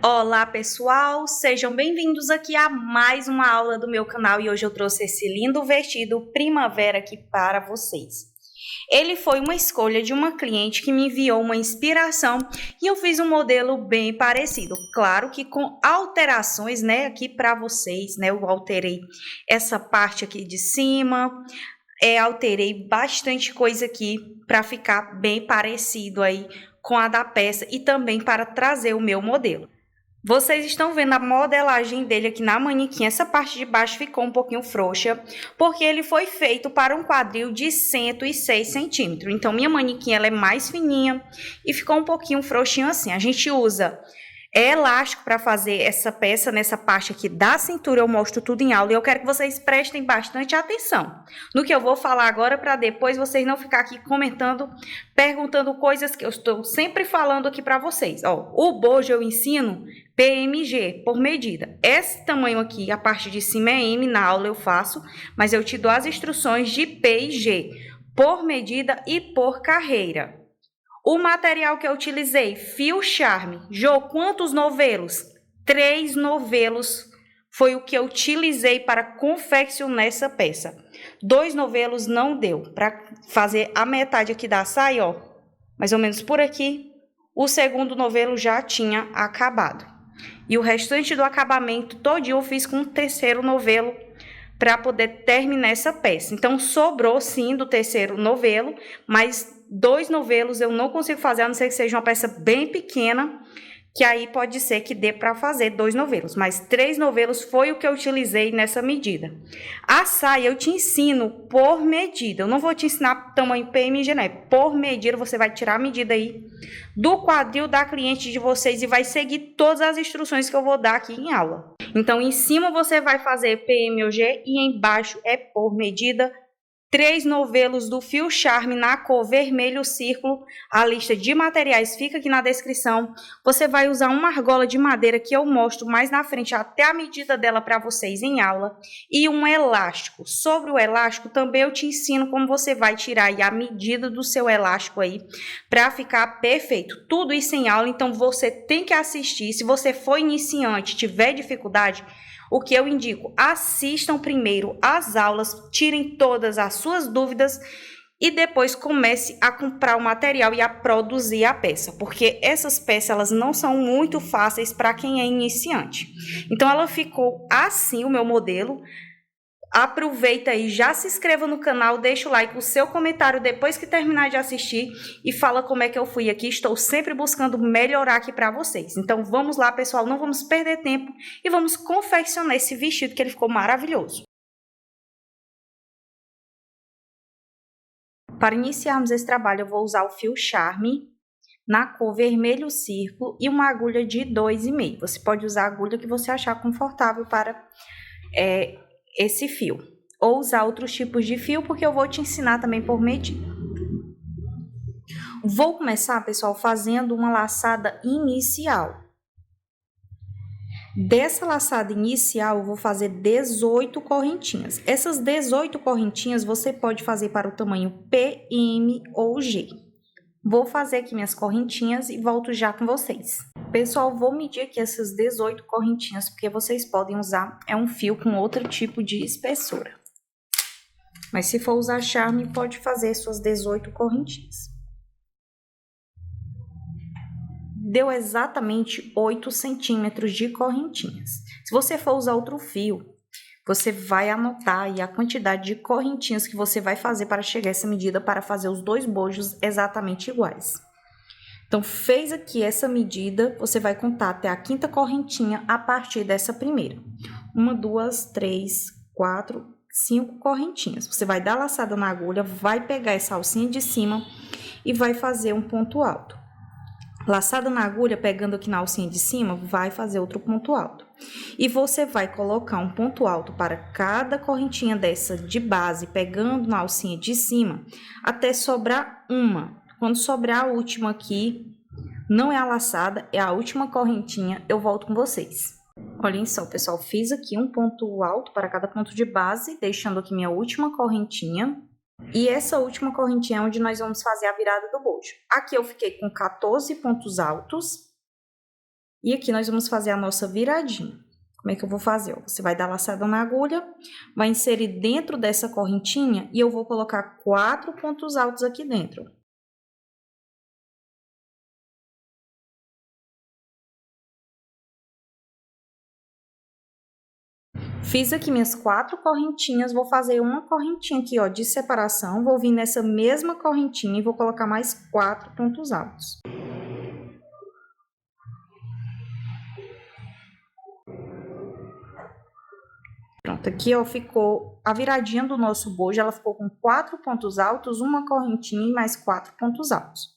Olá pessoal, sejam bem-vindos aqui a mais uma aula do meu canal e hoje eu trouxe esse lindo vestido primavera aqui para vocês. Ele foi uma escolha de uma cliente que me enviou uma inspiração e eu fiz um modelo bem parecido, claro que com alterações, né, aqui para vocês, né, eu alterei essa parte aqui de cima, alterei bastante coisa aqui para ficar bem parecido aí com a da peça e também para trazer o meu modelo. Vocês estão vendo a modelagem dele aqui na manequim. Essa parte de baixo ficou um pouquinho frouxa, porque ele foi feito para um quadril de 106 centímetros. Então, minha manequim ela é mais fininha e ficou um pouquinho frouxinho assim. A gente usa elástico para fazer essa peça nessa parte aqui da cintura. Eu mostro tudo em aula e eu quero que vocês prestem bastante atenção no que eu vou falar agora para depois vocês não ficar aqui comentando, perguntando coisas que eu estou sempre falando aqui para vocês. Ó, o bojo eu ensino PMG, por medida. Esse tamanho aqui, a parte de cima é M, na aula eu faço, mas eu te dou as instruções de P e G, por medida e por carreira. O material que eu utilizei, fio charme. Jô, quantos novelos? 3 novelos foi o que eu utilizei para confeccionar essa peça. 2 novelos não deu, para fazer a metade aqui da saia, ó, mais ou menos por aqui, o segundo novelo já tinha acabado. E o restante do acabamento todinho eu fiz com o terceiro novelo para poder terminar essa peça. Então, sobrou sim do terceiro novelo, mas 2 novelos eu não consigo fazer, a não ser que seja uma peça bem pequena, que aí pode ser que dê para fazer 2 novelos, mas 3 novelos foi o que eu utilizei nessa medida. A saia eu te ensino por medida, eu não vou te ensinar tamanho PMG, não, é por medida, você vai tirar a medida aí do quadril da cliente de vocês e vai seguir todas as instruções que eu vou dar aqui em aula. Então, em cima você vai fazer PMG e embaixo é por medida. 3 novelos do fio charme na cor vermelho círculo. A lista de materiais fica aqui na descrição. Você vai usar uma argola de madeira que eu mostro mais na frente até a medida dela para vocês em aula. E um elástico. Sobre o elástico também eu te ensino como você vai tirar aí a medida do seu elástico aí para ficar perfeito. Tudo isso em aula, então você tem que assistir. Se você for iniciante, tiver dificuldade, o que eu indico, assistam primeiro as aulas, tirem todas as suas dúvidas e depois comece a comprar o material e a produzir a peça, porque essas peças elas não são muito fáceis para quem é iniciante. Então ela ficou assim o meu modelo. Aproveita aí, já se inscreva no canal, deixa o like, o seu comentário depois que terminar de assistir e fala como é que eu fui aqui. Estou sempre buscando melhorar aqui para vocês. Então vamos lá, pessoal, não vamos perder tempo e vamos confeccionar esse vestido que ele ficou maravilhoso. Para iniciarmos esse trabalho, eu vou usar o fio charme na cor vermelho círculo e uma agulha de 2,5. Você pode usar a agulha que você achar confortável para esse fio, ou usar outros tipos de fio, porque eu vou te ensinar também por medida. Vou começar, pessoal, fazendo uma laçada inicial. Dessa laçada inicial, eu vou fazer 18 correntinhas. Essas 18 correntinhas você pode fazer para o tamanho P, M ou G. Vou fazer aqui minhas correntinhas e volto já com vocês. Pessoal, vou medir aqui essas 18 correntinhas, porque vocês podem usar, um fio com outro tipo de espessura. Mas se for usar charme, pode fazer suas 18 correntinhas. Deu exatamente 8 centímetros de correntinhas. Se você for usar outro fio, você vai anotar aí a quantidade de correntinhas que você vai fazer para chegar a essa medida para fazer os 2 bojos exatamente iguais. Então, fez aqui essa medida, você vai contar até a 5ª correntinha a partir dessa primeira. 1, 2, 3, 4, 5 correntinhas. Você vai dar laçada na agulha, vai pegar essa alcinha de cima e vai fazer um ponto alto. Laçada na agulha, pegando aqui na alcinha de cima, vai fazer outro ponto alto. E você vai colocar um ponto alto para cada correntinha dessa de base, pegando na alcinha de cima, até sobrar uma. Quando sobrar a última aqui, não é a laçada, é a última correntinha, eu volto com vocês. Olhem só, pessoal, fiz aqui um ponto alto para cada ponto de base, deixando aqui minha última correntinha. E essa última correntinha é onde nós vamos fazer a virada do bojo. Aqui eu fiquei com 14 pontos altos E aqui nós vamos fazer a nossa viradinha. Como é que eu vou fazer? Você vai dar laçada na agulha, vai inserir dentro dessa correntinha e eu vou colocar 4 pontos altos aqui dentro. Fiz aqui minhas 4 correntinhas, vou fazer uma correntinha aqui, ó, de separação, vou vir nessa mesma correntinha e vou colocar mais 4 pontos altos. Pronto, aqui, ó, ficou a viradinha do nosso bojo, ela ficou com 4 pontos altos, uma correntinha e mais 4 pontos altos.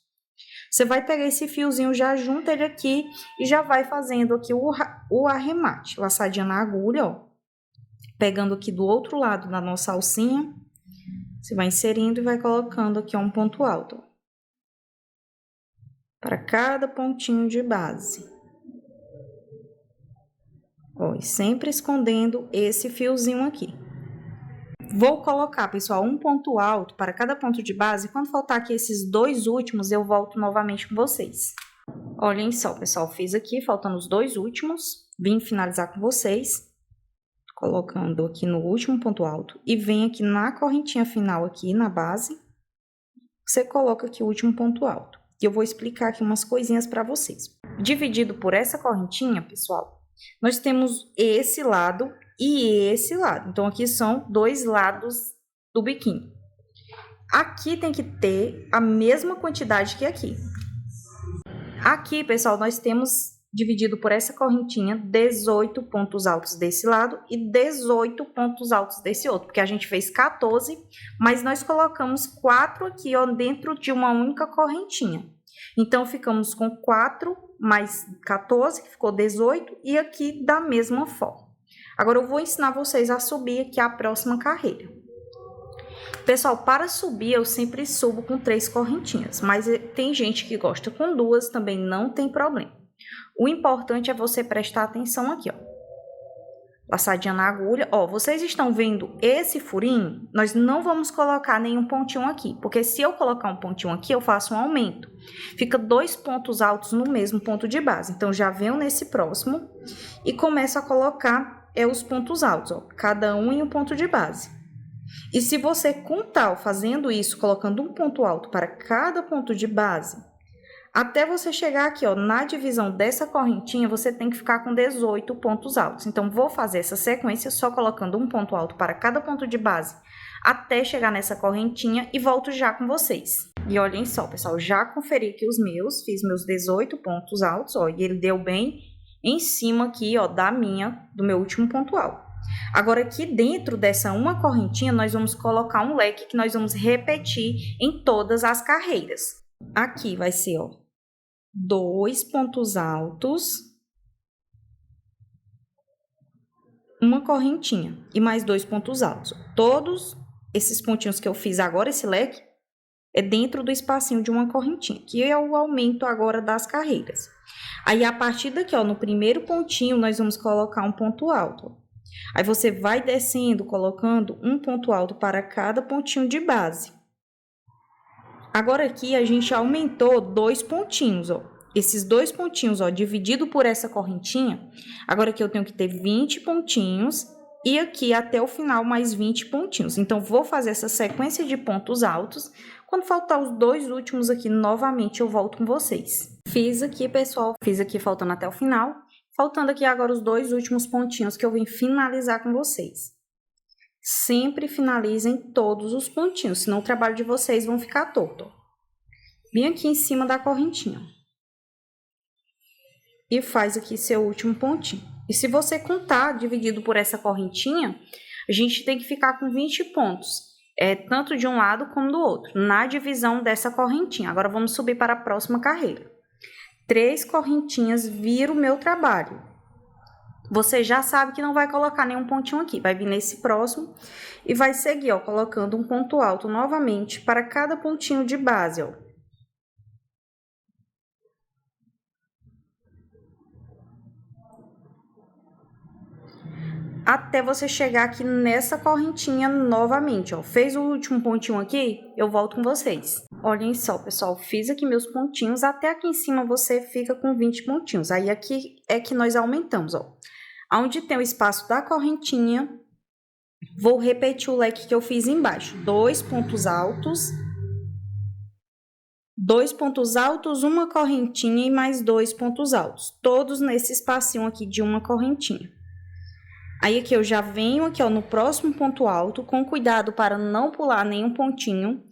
Você vai pegar esse fiozinho, já junta ele aqui e já vai fazendo aqui o arremate, laçadinha na agulha, ó. Pegando aqui do outro lado da nossa alcinha, você vai inserindo e vai colocando aqui, ó, um ponto alto, ó, para cada pontinho de base. Ó, e sempre escondendo esse fiozinho aqui. Vou colocar, pessoal, um ponto alto para cada ponto de base. Quando faltar aqui esses 2 últimos, eu volto novamente com vocês. Olhem só, pessoal, fiz aqui, faltando os 2 últimos. Vim finalizar com vocês, colocando aqui no último ponto alto. E vem aqui na correntinha final, aqui na base, você coloca aqui o último ponto alto. E eu vou explicar aqui umas coisinhas para vocês. Dividido por essa correntinha, pessoal, nós temos esse lado e esse lado. Então, aqui são 2 lados do biquíni. Aqui tem que ter a mesma quantidade que aqui. Aqui, pessoal, nós temos, dividido por essa correntinha, 18 pontos altos desse lado e 18 pontos altos desse outro. Porque a gente fez 14, mas nós colocamos 4 aqui, ó, dentro de uma única correntinha. Então, ficamos com 4 mais 14, que ficou 18, e aqui da mesma forma. Agora, eu vou ensinar vocês a subir aqui a próxima carreira. Pessoal, para subir, eu sempre subo com 3 correntinhas, mas tem gente que gosta com 2, também não tem problema. O importante é você prestar atenção aqui, ó. Laçadinha na agulha. Ó, vocês estão vendo esse furinho? Nós não vamos colocar nenhum pontinho aqui, porque se eu colocar um pontinho aqui, eu faço um aumento. Fica 2 pontos altos no mesmo ponto de base. Então, já venho nesse próximo e começo a colocar os pontos altos, ó, cada um em um ponto de base. E se você contar, fazendo isso, colocando um ponto alto para cada ponto de base, até você chegar aqui, ó, na divisão dessa correntinha, você tem que ficar com 18 pontos altos. Então, vou fazer essa sequência só colocando um ponto alto para cada ponto de base, até chegar nessa correntinha e volto já com vocês. E olhem só, pessoal, já conferi aqui os meus, fiz meus 18 pontos altos, ó, e ele deu bem em cima aqui, ó, do meu último ponto alto. Agora, aqui dentro dessa uma correntinha, nós vamos colocar um leque que nós vamos repetir em todas as carreiras. Aqui vai ser, ó, 2 pontos altos, uma correntinha e mais 2 pontos altos. Todos esses pontinhos que eu fiz agora, esse leque, é dentro do espacinho de uma correntinha, que é o aumento agora das carreiras. Aí, a partir daqui, ó, no primeiro pontinho, nós vamos colocar um ponto alto, ó. Aí, você vai descendo, colocando um ponto alto para cada pontinho de base. Agora, aqui, a gente aumentou 2 pontinhos, ó. Esses 2 pontinhos, ó, dividido por essa correntinha, agora aqui eu tenho que ter 20 pontinhos e aqui até o final mais 20 pontinhos. Então, vou fazer essa sequência de pontos altos. Quando faltar os 2 últimos aqui, novamente eu volto com vocês. Fiz aqui, pessoal, fiz aqui faltando até o final. Faltando aqui agora os 2 últimos pontinhos que eu vim finalizar com vocês. Sempre finalizem todos os pontinhos, senão o trabalho de vocês vão ficar torto. Bem aqui em cima da correntinha. E faz aqui seu último pontinho. E se você contar dividido por essa correntinha, a gente tem que ficar com 20 pontos. Tanto de um lado como do outro, na divisão dessa correntinha. Agora, vamos subir para a próxima carreira. 3 correntinhas vira o meu trabalho. Você já sabe que não vai colocar nenhum pontinho aqui. Vai vir nesse próximo e vai seguir, ó, colocando um ponto alto novamente para cada pontinho de base, ó. Até você chegar aqui nessa correntinha novamente, ó. Fez o último pontinho aqui, eu volto com vocês. Olhem só, pessoal, fiz aqui meus pontinhos, até aqui em cima você fica com 20 pontinhos. Aí aqui é que nós aumentamos, ó. Onde tem o espaço da correntinha, vou repetir o leque que eu fiz embaixo. 2 pontos altos, uma correntinha e mais 2 pontos altos. Todos nesse espacinho aqui de uma correntinha. Aí aqui eu já venho aqui, ó, no próximo ponto alto, com cuidado para não pular nenhum pontinho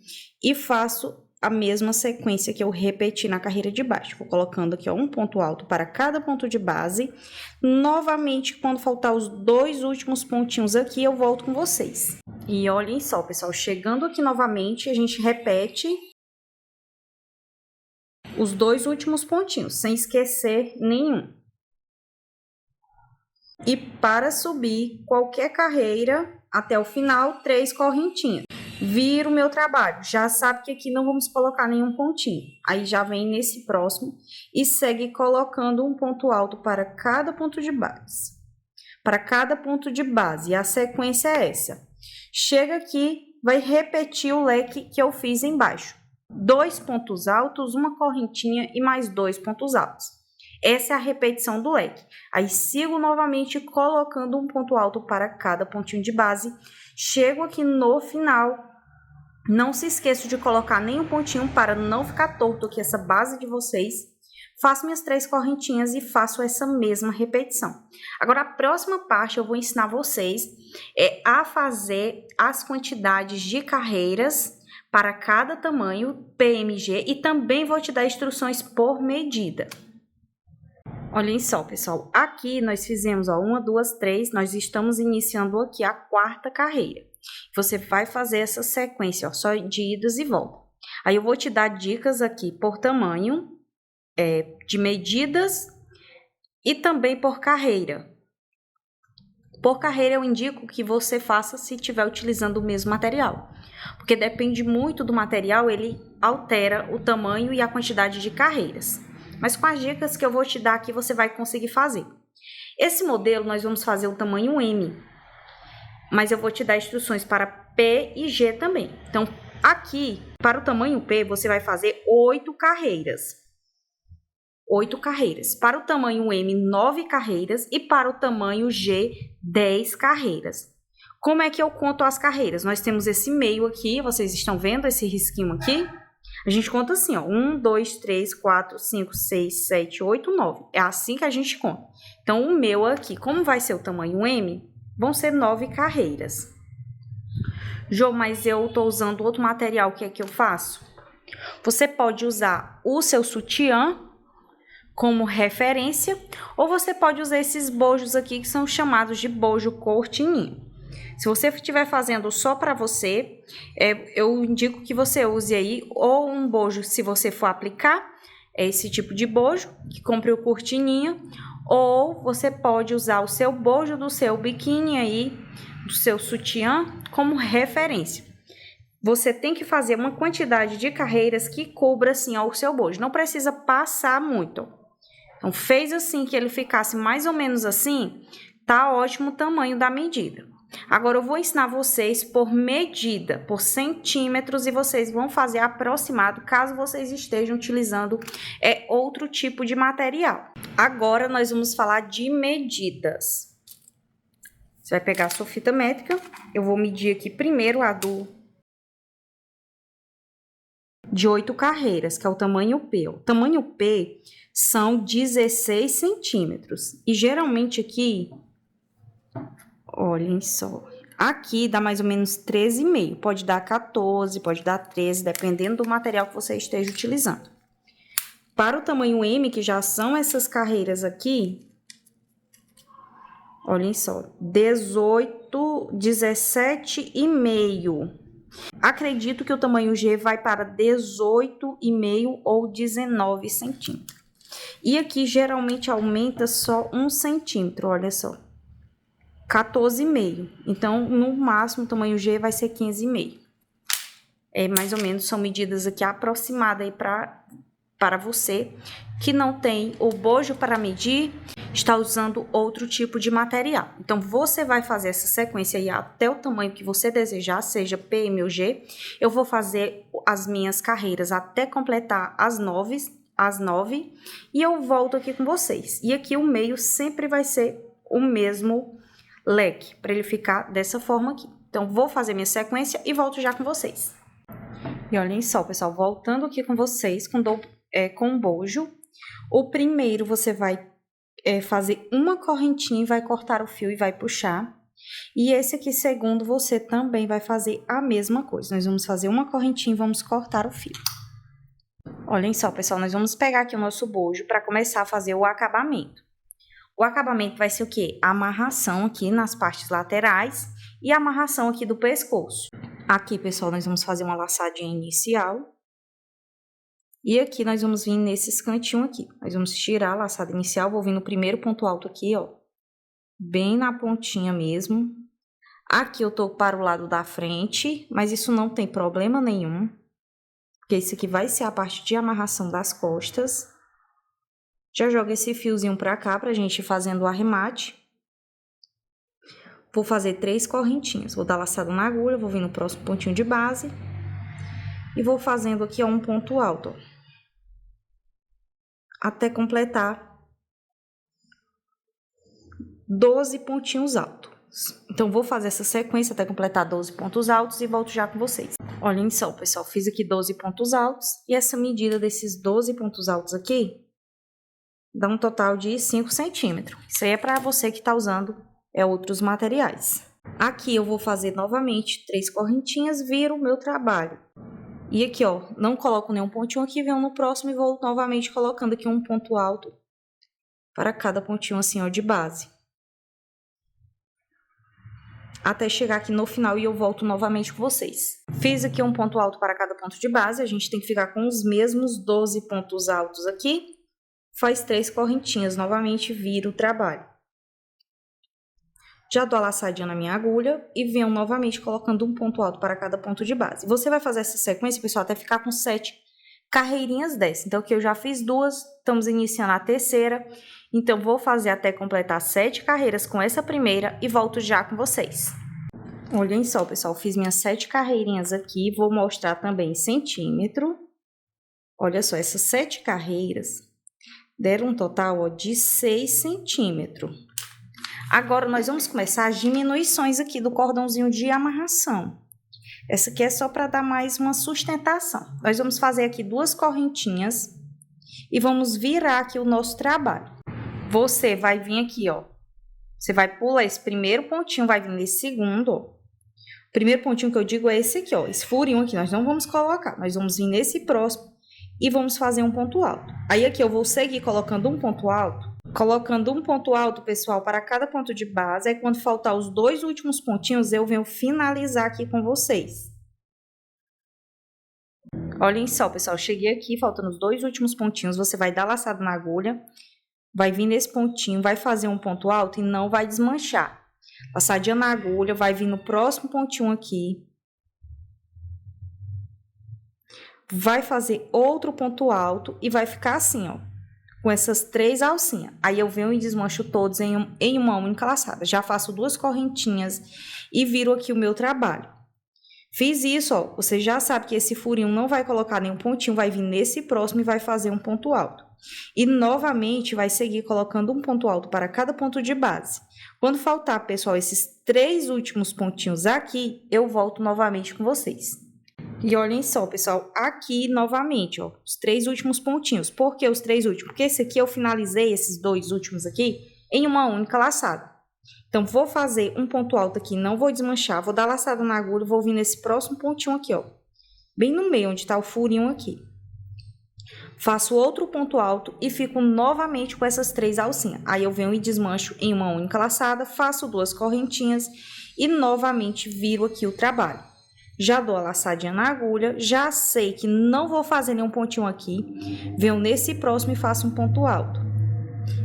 e faço a mesma sequência que eu repeti na carreira de baixo. Vou colocando aqui, ó, um ponto alto para cada ponto de base. Novamente, quando faltar os 2 últimos pontinhos aqui, eu volto com vocês. E olhem só, pessoal, chegando aqui novamente, a gente repete os 2 últimos pontinhos, sem esquecer nenhum. E para subir qualquer carreira até o final, 3 correntinhas. Viro o meu trabalho, já sabe que aqui não vamos colocar nenhum pontinho. Aí já vem nesse próximo e segue colocando um ponto alto para cada ponto de base. Para cada ponto de base, e a sequência é essa. Chega aqui, vai repetir o leque que eu fiz embaixo. 2 pontos altos, uma correntinha e mais 2 pontos altos. Essa é a repetição do leque. Aí sigo novamente colocando um ponto alto para cada pontinho de base. Chego aqui no final. Não se esqueça de colocar nenhum pontinho para não ficar torto aqui essa base de vocês. Faço minhas 3 correntinhas e faço essa mesma repetição. Agora, a próxima parte eu vou ensinar vocês a fazer as quantidades de carreiras para cada tamanho PMG e também vou te dar instruções por medida. Olhem só, pessoal, aqui nós fizemos, ó, 1, 2, 3, nós estamos iniciando aqui a 4ª carreira. Você vai fazer essa sequência, ó, só de idas e voltas. Aí eu vou te dar dicas aqui por tamanho, de medidas e também por carreira. Por carreira eu indico que você faça se estiver utilizando o mesmo material, porque depende muito do material, ele altera o tamanho e a quantidade de carreiras. Mas com as dicas que eu vou te dar aqui, você vai conseguir fazer. Esse modelo nós vamos fazer o tamanho M, mas eu vou te dar instruções para P e G também. Então, aqui, para o tamanho P, você vai fazer 8 carreiras. 8 carreiras. Para o tamanho M, 9 carreiras. E para o tamanho G, 10 carreiras. Como é que eu conto as carreiras? Nós temos esse meio aqui, vocês estão vendo esse risquinho aqui? A gente conta assim, ó, 1, 2, 3, 4, 5, 6, 7, 8, 9. É assim que a gente conta. Então, o meu aqui, como vai ser o tamanho M, vão ser 9 carreiras. Jô, mas eu tô usando outro material, o que é que eu faço? Você pode usar o seu sutiã como referência, ou você pode usar esses bojos aqui, que são chamados de bojo cortininho. Se você estiver fazendo só para você, eu indico que você use aí ou um bojo, se você for aplicar esse tipo de bojo, que compre o cortininho, ou você pode usar o seu bojo do seu biquíni aí, do seu sutiã, como referência. Você tem que fazer uma quantidade de carreiras que cubra assim ó, o seu bojo, não precisa passar muito. Então, fez assim que ele ficasse mais ou menos assim, tá ótimo o tamanho da medida. Agora, eu vou ensinar vocês por medida, por centímetros, e vocês vão fazer aproximado, caso vocês estejam utilizando outro tipo de material. Agora, nós vamos falar de medidas. Você vai pegar a sua fita métrica, eu vou medir aqui primeiro a de 8 carreiras, que é o tamanho P. O tamanho P são 16 centímetros. E geralmente aqui, olhem só, aqui dá mais ou menos 13,5. Pode dar 14, pode dar 13, dependendo do material que você esteja utilizando. Para o tamanho M, que já são essas carreiras aqui, olhem só, 17,5. Acredito que o tamanho G vai para 18,5 ou 19 centímetros. E aqui geralmente aumenta só 1 centímetro, olha só. 14,5. Então, no máximo, o tamanho G vai ser 15,5. Mais ou menos, são medidas aqui aproximadas aí para para você que não tem o bojo para medir, está usando outro tipo de material. Então, você vai fazer essa sequência aí até o tamanho que você desejar, seja PM ou G. Eu vou fazer as minhas carreiras até completar as 9, e eu volto aqui com vocês. E aqui o meio sempre vai ser o mesmo leque, para ele ficar dessa forma aqui. Então, vou fazer minha sequência e volto já com vocês. E olhem só, pessoal, voltando aqui com vocês, com bojo. O primeiro você vai fazer uma correntinha e vai cortar o fio e vai puxar. E esse aqui, segundo, você também vai fazer a mesma coisa. Nós vamos fazer uma correntinha e vamos cortar o fio. Olhem só, pessoal, nós vamos pegar aqui o nosso bojo para começar a fazer o acabamento. O acabamento vai ser o quê? A amarração aqui nas partes laterais e a amarração aqui do pescoço. Aqui, pessoal, nós vamos fazer uma laçadinha inicial. E aqui nós vamos vir nesses cantinhos aqui. Nós vamos tirar a laçada inicial, vou vir no primeiro ponto alto aqui, ó. Bem na pontinha mesmo. Aqui eu tô para o lado da frente, mas isso não tem problema nenhum. Porque isso aqui vai ser a parte de amarração das costas. Já joga esse fiozinho pra cá pra gente ir fazendo o arremate. Vou fazer 3 correntinhas. Vou dar laçada na agulha, vou vir no próximo pontinho de base. E vou fazendo aqui, ó, um ponto alto, ó. Até completar 12 pontinhos altos. Então, vou fazer essa sequência até completar 12 pontos altos e volto já com vocês. Olhem só, pessoal, fiz aqui 12 pontos altos e essa medida desses 12 pontos altos aqui dá um total de 5 centímetros. Isso aí é para você que está usando outros materiais. Aqui eu vou fazer novamente 3 correntinhas, viro o meu trabalho. E aqui, ó, não coloco nenhum pontinho aqui, venho no próximo e vou novamente colocando aqui um ponto alto para cada pontinho assim, ó, de base. Até chegar aqui no final e eu volto novamente com vocês. Fiz aqui um ponto alto para cada ponto de base, a gente tem que ficar com os mesmos 12 pontos altos aqui. Faz 3 correntinhas, novamente viro o trabalho. Já dou a laçadinha na minha agulha e venho novamente colocando um ponto alto para cada ponto de base. Você vai fazer essa sequência, pessoal, até ficar com 7 carreirinhas dessa. Então, aqui eu já fiz 2, estamos iniciando a terceira. Então, vou fazer até completar 7 carreiras com essa primeira e volto já com vocês. Olhem só, pessoal, fiz minhas 7 carreirinhas aqui, vou mostrar também em centímetro. Olha só, essas 7 carreiras deram um total, ó, de 6 centímetros. Agora, nós vamos começar as diminuições aqui do cordãozinho de amarração. Essa aqui é só para dar mais uma sustentação. Nós vamos fazer aqui 2 correntinhas e vamos virar aqui o nosso trabalho. Você vai vir aqui, ó. Você vai pular esse primeiro pontinho, vai vir nesse segundo, ó. O primeiro pontinho que eu digo é esse aqui, ó. Esse furinho aqui, nós não vamos colocar. Nós vamos vir nesse próximo e vamos fazer um ponto alto. Aí, aqui eu vou seguir colocando um ponto alto. Colocando um ponto alto, pessoal, para cada ponto de base. Aí, quando faltar os 2 últimos pontinhos, eu venho finalizar aqui com vocês. Olhem só, pessoal, cheguei aqui, faltando os 2 últimos pontinhos. Você vai dar laçada na agulha, vai vir nesse pontinho, vai fazer um ponto alto e não vai desmanchar. Laçadinha na agulha, vai vir no próximo pontinho aqui. Vai fazer outro ponto alto e vai ficar assim, ó. Com essas 3 alcinhas. Aí eu venho e desmancho todos em uma única laçada. Já faço 2 correntinhas e viro aqui o meu trabalho. Fiz isso, ó. Você já sabe que esse furinho não vai colocar nenhum pontinho, vai vir nesse próximo e vai fazer um ponto alto. E novamente vai seguir colocando um ponto alto para cada ponto de base. Quando faltar, pessoal, esses 3 últimos pontinhos aqui, eu volto novamente com vocês. E olhem só, pessoal, aqui novamente, ó, os 3 últimos pontinhos. Por que os 3 últimos? Porque esse aqui eu finalizei esses 2 últimos aqui em uma única laçada. Então, vou fazer um ponto alto aqui, não vou desmanchar, vou dar laçada na agulha, vou vir nesse próximo pontinho aqui, ó. Bem no meio, onde está o furinho aqui. Faço outro ponto alto e fico novamente com essas 3 alcinhas. Aí, eu venho e desmancho em uma única laçada, faço 2 correntinhas e novamente viro aqui o trabalho. Já dou a laçadinha na agulha, já sei que não vou fazer nenhum pontinho aqui, venho nesse próximo e faço um ponto alto.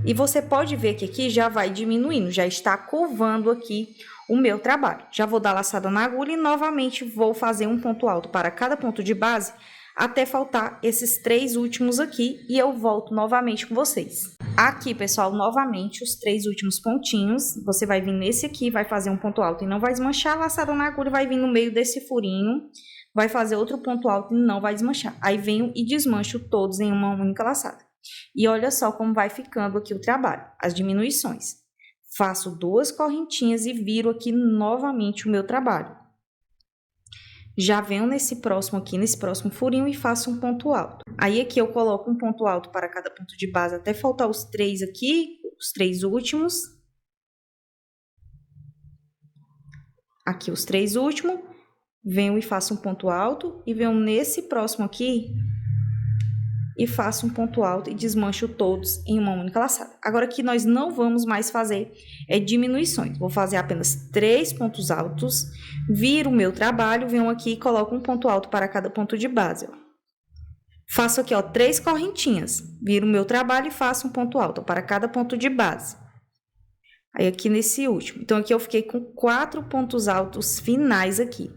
E você pode ver que aqui já vai diminuindo, já está curvando aqui o meu trabalho. Já vou dar laçada na agulha e novamente vou fazer um ponto alto para cada ponto de base até faltar esses 3 últimos aqui e eu volto novamente com vocês. Aqui, pessoal, novamente os 3 últimos pontinhos, você vai vir nesse aqui, vai fazer um ponto alto e não vai desmanchar, a laçada na agulha vai vir no meio desse furinho, vai fazer outro ponto alto e não vai desmanchar. Aí venho e desmancho todos em uma única laçada. E olha só como vai ficando aqui o trabalho, as diminuições. Faço 2 correntinhas e viro aqui novamente o meu trabalho. Já venho nesse próximo aqui, nesse próximo furinho e faço um ponto alto. Aí aqui eu coloco um ponto alto para cada ponto de base até faltar os 3 aqui, os 3 últimos. Aqui os 3 últimos. Venho e faço um ponto alto e venho nesse próximo aqui e faço um ponto alto e desmancho todos em uma única laçada. Agora aqui nós não vamos mais fazer diminuições. Vou fazer apenas 3 pontos altos, viro o meu trabalho, venho aqui e coloco um ponto alto para cada ponto de base. Ó. Faço aqui, ó, 3 correntinhas, viro o meu trabalho e faço um ponto alto para cada ponto de base. Aí aqui nesse último. Então aqui eu fiquei com 4 pontos altos finais aqui.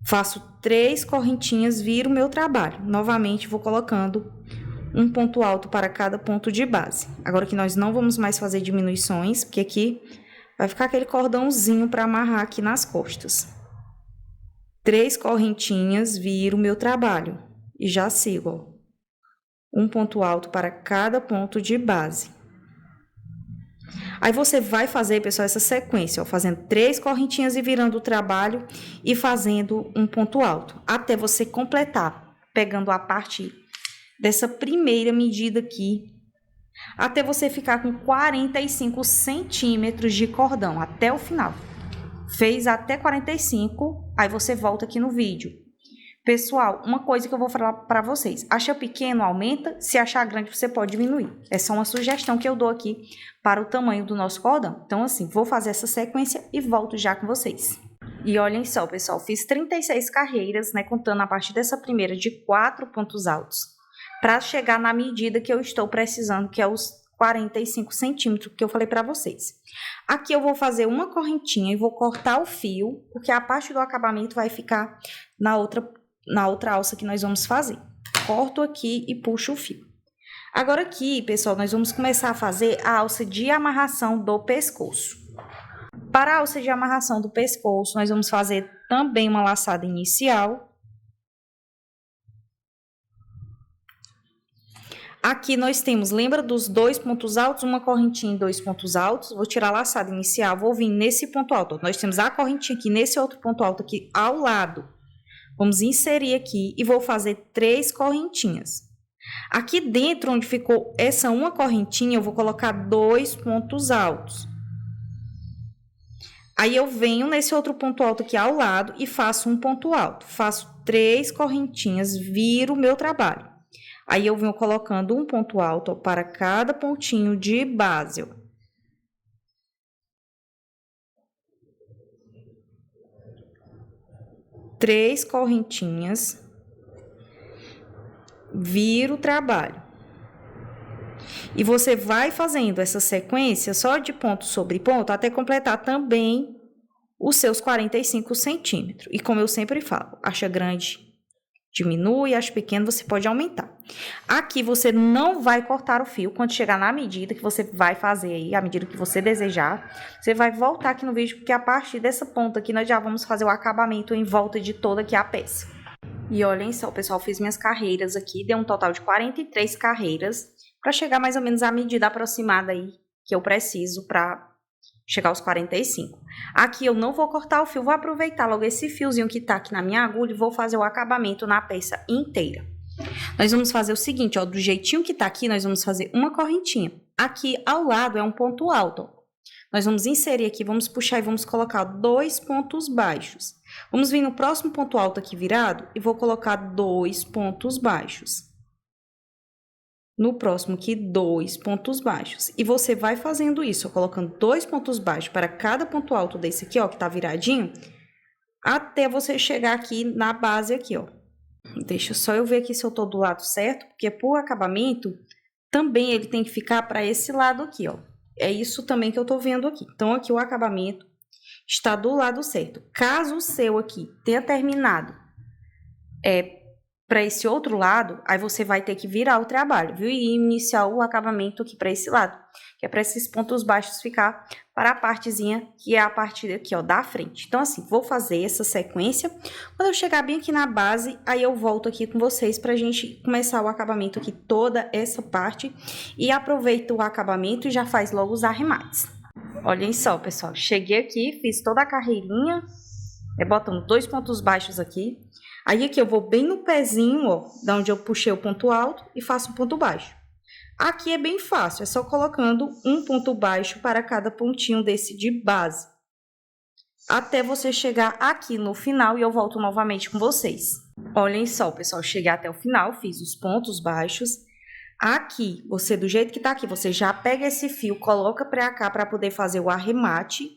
Faço 3 correntinhas, viro o meu trabalho. Novamente, vou colocando um ponto alto para cada ponto de base. Agora que nós não vamos mais fazer diminuições, porque aqui vai ficar aquele cordãozinho para amarrar aqui nas costas. 3 correntinhas, viro o meu trabalho. E já sigo, ó. Um ponto alto para cada ponto de base. Aí você vai fazer, pessoal, essa sequência, ó, fazendo 3 correntinhas e virando o trabalho e fazendo um ponto alto, até você completar, pegando a parte dessa primeira medida aqui, até você ficar com 45 centímetros de cordão, até o final. Fez até 45, aí você volta aqui no vídeo. Pessoal, uma coisa que eu vou falar para vocês. Acha pequeno, aumenta. Se achar grande, você pode diminuir. É só uma sugestão que eu dou aqui para o tamanho do nosso cordão. Então, assim, vou fazer essa sequência e volto já com vocês. E olhem só, pessoal, fiz 36 carreiras, né, contando a partir dessa primeira de 4 pontos altos, para chegar na medida que eu estou precisando, que é os 45 centímetros que eu falei para vocês. Aqui eu vou fazer uma correntinha e vou cortar o fio, porque a parte do acabamento vai ficar na outra alça que nós vamos fazer. Corto aqui e puxo o fio. Agora aqui, pessoal, nós vamos começar a fazer a alça de amarração do pescoço. Para a alça de amarração do pescoço, nós vamos fazer também uma laçada inicial. Aqui nós temos, lembra dos 2 pontos altos, uma correntinha e 2 pontos altos? Vou tirar a laçada inicial, vou vir nesse ponto alto. Nós temos a correntinha aqui nesse outro ponto alto aqui ao lado. Vamos inserir aqui e vou fazer 3 correntinhas. Aqui dentro, onde ficou essa uma correntinha, eu vou colocar 2 pontos altos. Aí eu venho nesse outro ponto alto aqui ao lado e faço um ponto alto. Faço 3 correntinhas, viro o meu trabalho. Aí eu venho colocando um ponto alto para cada pontinho de base. 3 correntinhas, viro o trabalho. E você vai fazendo essa sequência só de ponto sobre ponto até completar também os seus 45 centímetros. E como eu sempre falo, acha grande, diminui, acha pequeno, você pode aumentar. Aqui você não vai cortar o fio quando chegar na medida que você vai fazer aí, a medida que você desejar. Você vai voltar aqui no vídeo, porque a partir dessa ponta aqui nós já vamos fazer o acabamento em volta de toda aqui a peça. E olhem só, pessoal, fiz minhas carreiras aqui, deu um total de 43 carreiras, para chegar mais ou menos à medida aproximada aí que eu preciso para chegar aos 45. Aqui eu não vou cortar o fio, vou aproveitar logo esse fiozinho que tá aqui na minha agulha e vou fazer o acabamento na peça inteira. Nós vamos fazer o seguinte, ó, do jeitinho que tá aqui, nós vamos fazer uma correntinha. Aqui ao lado é um ponto alto, ó. Nós vamos inserir aqui, vamos puxar e vamos colocar 2 pontos baixos. Vamos vir no próximo ponto alto aqui virado e vou colocar 2 pontos baixos. No próximo aqui, 2 pontos baixos. E você vai fazendo isso, ó, colocando 2 pontos baixos para cada ponto alto desse aqui, ó, que tá viradinho, até você chegar aqui na base aqui, ó. Deixa só eu ver aqui se eu tô do lado certo, porque por acabamento, também ele tem que ficar para esse lado aqui, ó. É isso também que eu tô vendo aqui. Então, aqui o acabamento está do lado certo. Caso o seu aqui tenha terminado para esse outro lado, aí você vai ter que virar o trabalho, viu? E iniciar o acabamento aqui para esse lado, que é para esses pontos baixos ficar para a partezinha que é a parte aqui, ó, da frente. Então, assim, vou fazer essa sequência. Quando eu chegar bem aqui na base, aí eu volto aqui com vocês pra gente começar o acabamento aqui, toda essa parte. E aproveito o acabamento e já faz logo os arremates. Olhem só, pessoal, cheguei aqui, fiz toda a carreirinha, botando 2 pontos baixos aqui. Aí aqui eu vou bem no pezinho, ó, da onde eu puxei o ponto alto e faço um ponto baixo. Aqui é bem fácil, é só colocando um ponto baixo para cada pontinho desse de base. Até você chegar aqui no final e eu volto novamente com vocês. Olhem só, pessoal, cheguei até o final, fiz os pontos baixos. Aqui, você do jeito que tá aqui, você já pega esse fio, coloca pra cá para poder fazer o arremate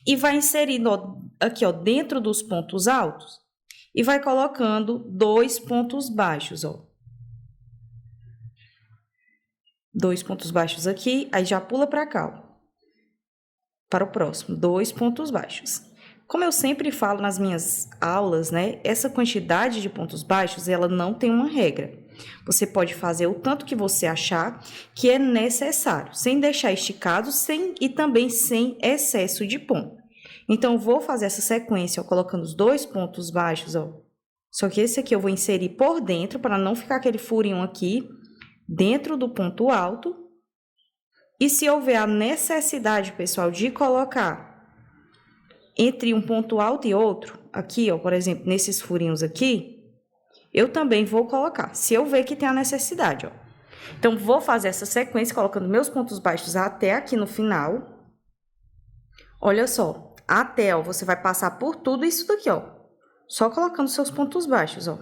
e vai inserindo ó, aqui, ó, dentro dos pontos altos e vai colocando 2 pontos baixos, ó. 2 pontos baixos aqui, aí já pula pra cá, ó, para o próximo, 2 pontos baixos. Como eu sempre falo nas minhas aulas, né, essa quantidade de pontos baixos, ela não tem uma regra. Você pode fazer o tanto que você achar que é necessário, sem deixar esticado e também sem excesso de ponto. Então, eu vou fazer essa sequência, ó, colocando os 2 pontos baixos, ó. Só que esse aqui eu vou inserir por dentro, para não ficar aquele furinho aqui, dentro do ponto alto. E se houver a necessidade, pessoal, de colocar entre um ponto alto e outro, aqui, ó, por exemplo, nesses furinhos aqui, eu também vou colocar, se eu ver que tem a necessidade, ó. Então, vou fazer essa sequência, colocando meus pontos baixos até aqui no final. Olha só, até, ó, você vai passar por tudo isso daqui, ó. Só colocando seus pontos baixos, ó.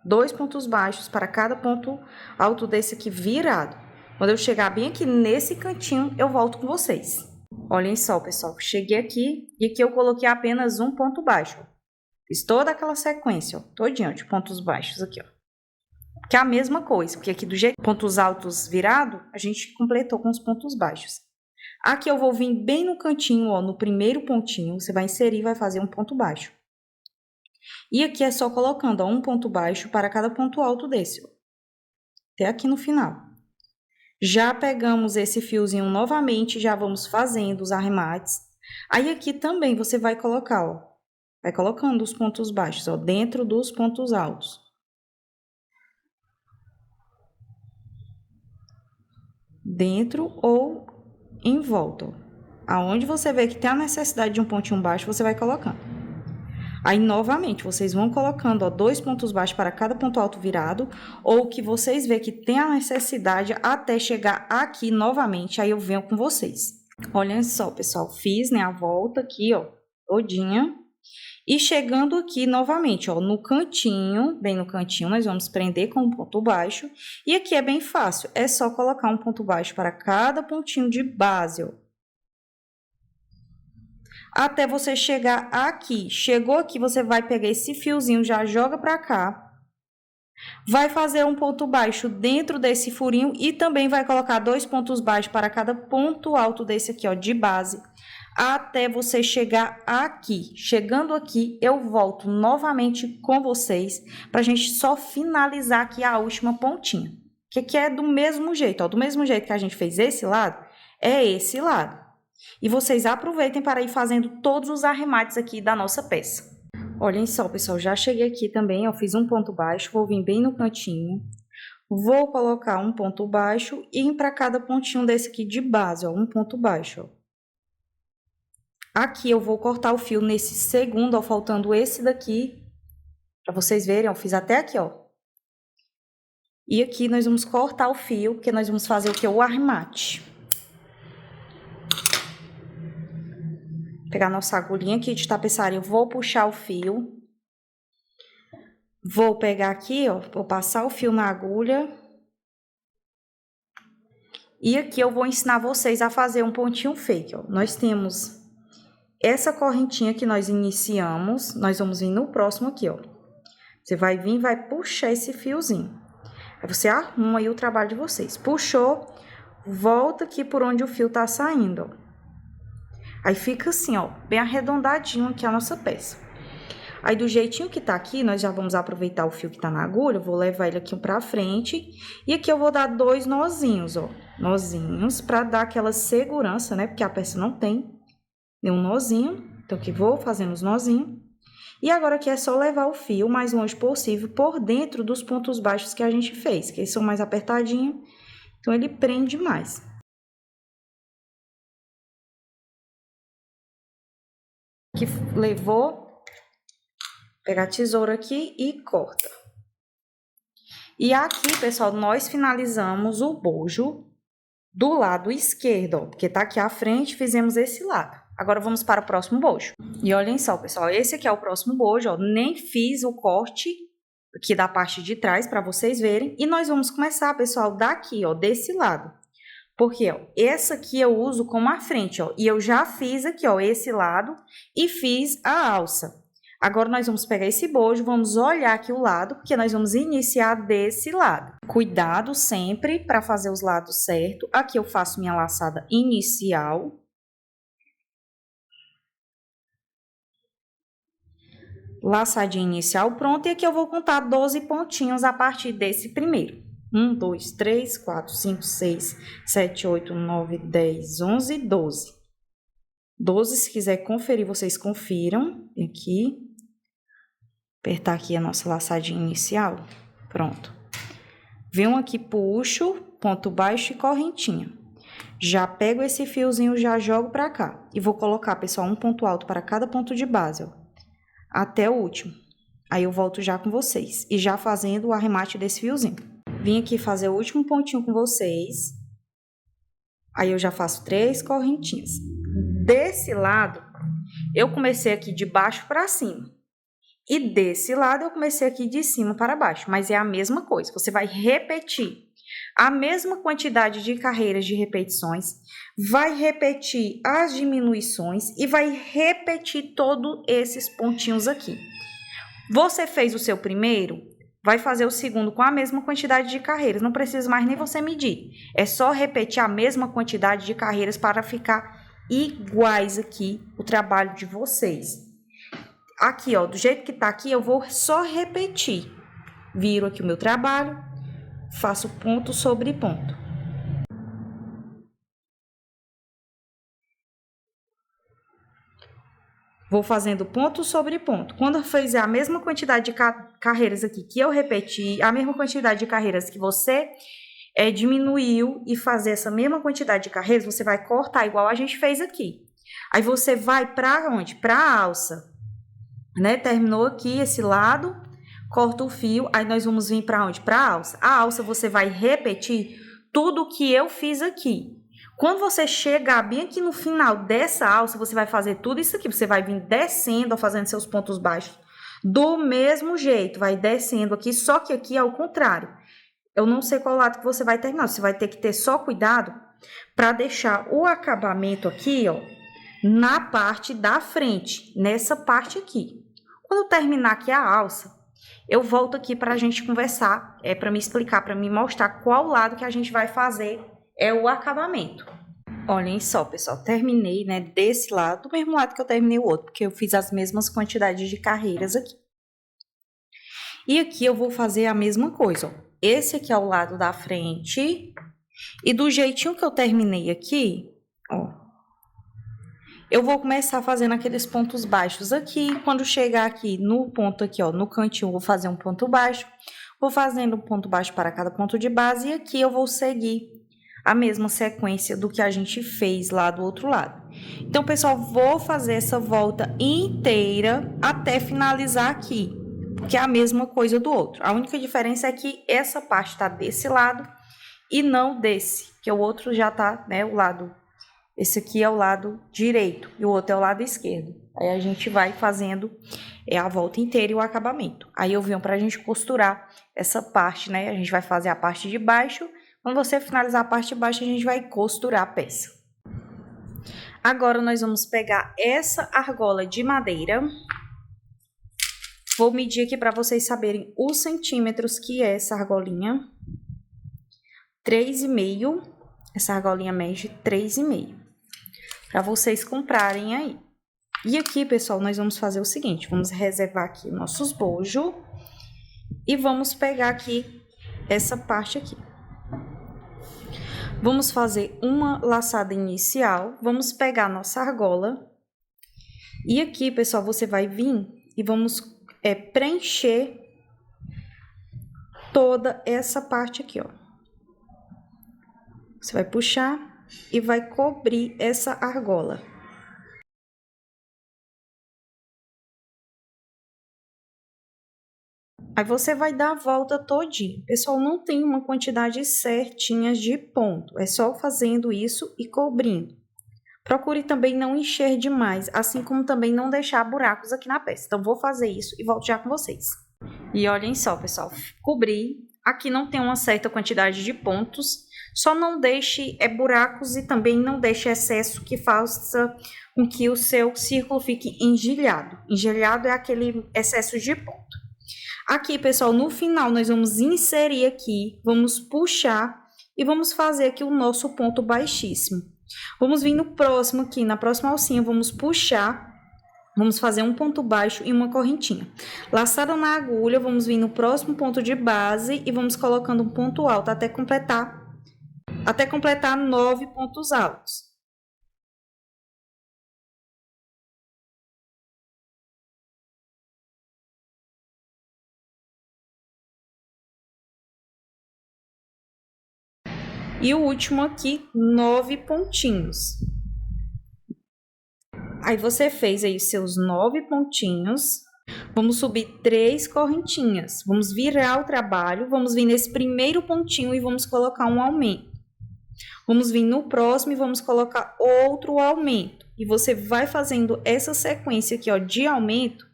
2 pontos baixos para cada ponto alto desse aqui virado. Quando eu chegar bem aqui nesse cantinho, eu volto com vocês. Olhem só, pessoal, cheguei aqui e aqui eu coloquei apenas um ponto baixo. Fiz toda aquela sequência, ó, todinha, de pontos baixos aqui, ó. Que é a mesma coisa, porque aqui do jeito pontos altos virado, a gente completou com os pontos baixos. Aqui eu vou vir bem no cantinho, ó, no primeiro pontinho, você vai inserir e vai fazer um ponto baixo. E aqui é só colocando, ó, um ponto baixo para cada ponto alto desse, ó, até aqui no final. Já pegamos esse fiozinho novamente, já vamos fazendo os arremates. Aí aqui também você vai colocar, ó, vai colocando os pontos baixos, ó, dentro dos pontos altos. Dentro ou em volta, ó. Aonde você vê que tem a necessidade de um pontinho baixo, você vai colocando. Aí, novamente, vocês vão colocando, ó, 2 pontos baixos para cada ponto alto virado, ou que vocês vê que tem a necessidade até chegar aqui novamente, aí eu venho com vocês. Olhem só, pessoal, fiz, né, a volta aqui, ó, todinha. E chegando aqui novamente, ó, no cantinho, bem no cantinho, nós vamos prender com um ponto baixo. E aqui é bem fácil, é só colocar um ponto baixo para cada pontinho de base, ó. Até você chegar aqui. Chegou aqui, você vai pegar esse fiozinho, já joga pra cá. Vai fazer um ponto baixo dentro desse furinho e também vai colocar 2 pontos baixos para cada ponto alto desse aqui, ó, de base. Até você chegar aqui. Chegando aqui, eu volto novamente com vocês pra gente só finalizar aqui a última pontinha. Que é do mesmo jeito, ó, do mesmo jeito que a gente fez esse lado, é esse lado. E vocês aproveitem para ir fazendo todos os arremates aqui da nossa peça. Olhem só, pessoal, já cheguei aqui também, eu fiz um ponto baixo, vou vir bem no cantinho. Vou colocar um ponto baixo e para cada pontinho desse aqui de base, ó, um ponto baixo, ó. Aqui eu vou cortar o fio nesse segundo, ó, faltando esse daqui, para vocês verem, ó, fiz até aqui, ó. E aqui nós vamos cortar o fio, porque nós vamos fazer o que? O arremate. Pegar nossa agulhinha aqui de tapeçaria, eu vou puxar o fio. Vou pegar aqui, ó, vou passar o fio na agulha. E aqui eu vou ensinar vocês a fazer um pontinho fake, ó. Nós temos essa correntinha que nós iniciamos, nós vamos vir no próximo aqui, ó. Você vai vir e vai puxar esse fiozinho. Aí você arruma aí o trabalho de vocês. Puxou, volta aqui por onde o fio tá saindo, ó. Aí fica assim, ó, bem arredondadinho aqui a nossa peça. Aí, do jeitinho que tá aqui, nós já vamos aproveitar o fio que tá na agulha, eu vou levar ele aqui pra frente. E aqui eu vou dar 2 nozinhos, ó. Nozinhos, pra dar aquela segurança, né? Porque a peça não tem nenhum nozinho. Então, aqui vou fazendo os nozinhos. E agora aqui é só levar o fio o mais longe possível por dentro dos pontos baixos que a gente fez, que eles são mais apertadinhos, então ele prende mais. Aqui levou, pegar a tesoura aqui e corta. E aqui, pessoal, nós finalizamos o bojo do lado esquerdo, ó, porque tá aqui à frente, fizemos esse lado. Agora, vamos para o próximo bojo. E olhem só, pessoal, esse aqui é o próximo bojo, ó. Nem fiz o corte aqui da parte de trás para vocês verem. E nós vamos começar, pessoal, daqui, ó, desse lado. Porque, ó, essa aqui eu uso como a frente, ó. E eu já fiz aqui, ó, esse lado e fiz a alça. Agora, nós vamos pegar esse bojo, vamos olhar aqui o lado, porque nós vamos iniciar desse lado. Cuidado sempre para fazer os lados certos. Aqui eu faço minha laçada inicial. Laçadinha inicial pronta, e aqui eu vou contar 12 pontinhos a partir desse primeiro. 1, 2, 3, 4, 5, 6, 7, 8, 9, 10, 11, 12. 12, se quiser conferir, vocês confiram. Aqui. Apertar aqui a nossa laçadinha inicial. Pronto. Venho aqui, puxo, ponto baixo e correntinha. Já pego esse fiozinho, já jogo pra cá. E vou colocar, pessoal, um ponto alto para cada ponto de base, ó. Até o último. Aí eu volto já com vocês. E já fazendo o arremate desse fiozinho. Vim aqui fazer o último pontinho com vocês. Aí eu já faço 3 correntinhas. Desse lado, eu comecei aqui de baixo para cima. E desse lado, eu comecei aqui de cima para baixo. Mas é a mesma coisa. Você vai repetir a mesma quantidade de carreiras de repetições, vai repetir as diminuições e vai repetir todos esses pontinhos aqui. Você fez o seu primeiro, vai fazer o segundo com a mesma quantidade de carreiras, não precisa mais nem você medir. É só repetir a mesma quantidade de carreiras para ficar iguais aqui o trabalho de vocês. Aqui, ó, do jeito que tá aqui, eu vou só repetir. Viro aqui o meu trabalho. Faço ponto sobre ponto. Vou fazendo ponto sobre ponto. Quando eu fizer a mesma quantidade de carreiras aqui que eu repeti, a mesma quantidade de carreiras que você diminuiu e fazer essa mesma quantidade de carreiras, você vai cortar igual a gente fez aqui. Aí você vai para onde? Para a alça. Né? Terminou aqui esse lado. Corta o fio, aí nós vamos vir para onde? Para a alça. A alça você vai repetir tudo o que eu fiz aqui. Quando você chegar bem aqui no final dessa alça, você vai fazer tudo isso aqui. Você vai vir descendo, fazendo seus pontos baixos do mesmo jeito. Vai descendo aqui, só que aqui é o contrário. Eu não sei qual lado que você vai terminar. Você vai ter que ter só cuidado para deixar o acabamento aqui, ó, na parte da frente, nessa parte aqui. Quando eu terminar aqui a alça, eu volto aqui para a gente conversar, para me explicar, para me mostrar qual lado que a gente vai fazer o acabamento. Olhem só, pessoal, terminei, né, desse lado, do mesmo lado que eu terminei o outro, porque eu fiz as mesmas quantidades de carreiras aqui. E aqui eu vou fazer a mesma coisa, ó. Esse aqui é o lado da frente, e do jeitinho que eu terminei aqui, ó, eu vou começar fazendo aqueles pontos baixos aqui. Quando chegar aqui no ponto aqui, ó, no cantinho, eu vou fazer um ponto baixo. Vou fazendo um ponto baixo para cada ponto de base. E aqui eu vou seguir a mesma sequência do que a gente fez lá do outro lado. Então, pessoal, vou fazer essa volta inteira até finalizar aqui. Porque é a mesma coisa do outro. A única diferença é que essa parte tá desse lado e não desse. Que o outro já tá, né, o lado... Esse aqui é o lado direito e o outro é o lado esquerdo. Aí a gente vai fazendo a volta inteira e o acabamento. Aí eu venho pra gente costurar essa parte, né? A gente vai fazer a parte de baixo. Quando você finalizar a parte de baixo, a gente vai costurar a peça. Agora, nós vamos pegar essa argola de madeira. Vou medir aqui para vocês saberem os centímetros que é essa argolinha. 3,5. Essa argolinha mede 3,5. Para vocês comprarem aí. E aqui, pessoal, nós vamos fazer o seguinte, vamos reservar aqui nossos bojos e vamos pegar aqui essa parte aqui. Vamos fazer uma laçada inicial, vamos pegar nossa argola e aqui, pessoal, você vai vir e vamos preencher toda essa parte aqui, ó. Você vai puxar e vai cobrir essa argola. Aí você vai dar a volta todinha. Pessoal, não tem uma quantidade certinha de ponto. É só fazendo isso e cobrindo. Procure também não encher demais, assim como também não deixar buracos aqui na peça. Então, vou fazer isso e volto já com vocês. E olhem só, pessoal. Cobri. Aqui não tem uma certa quantidade de pontos. Só não deixe buracos e também não deixe excesso que faça com que o seu círculo fique engelhado. Engelhado é aquele excesso de ponto. Aqui, pessoal, no final, nós vamos inserir aqui, vamos puxar e vamos fazer aqui o nosso ponto baixíssimo. Vamos vir no próximo aqui, na próxima alcinha, vamos puxar, vamos fazer um ponto baixo e uma correntinha. Laçada na agulha, vamos vir no próximo ponto de base e vamos colocando um ponto alto até completar 9 pontos altos. E o último aqui, 9 pontinhos. Aí, você fez aí seus 9 pontinhos. Vamos subir 3 correntinhas. Vamos virar o trabalho. Vamos vir nesse primeiro pontinho e vamos colocar um aumento. Vamos vir no próximo e vamos colocar outro aumento. E você vai fazendo essa sequência aqui, ó, de aumento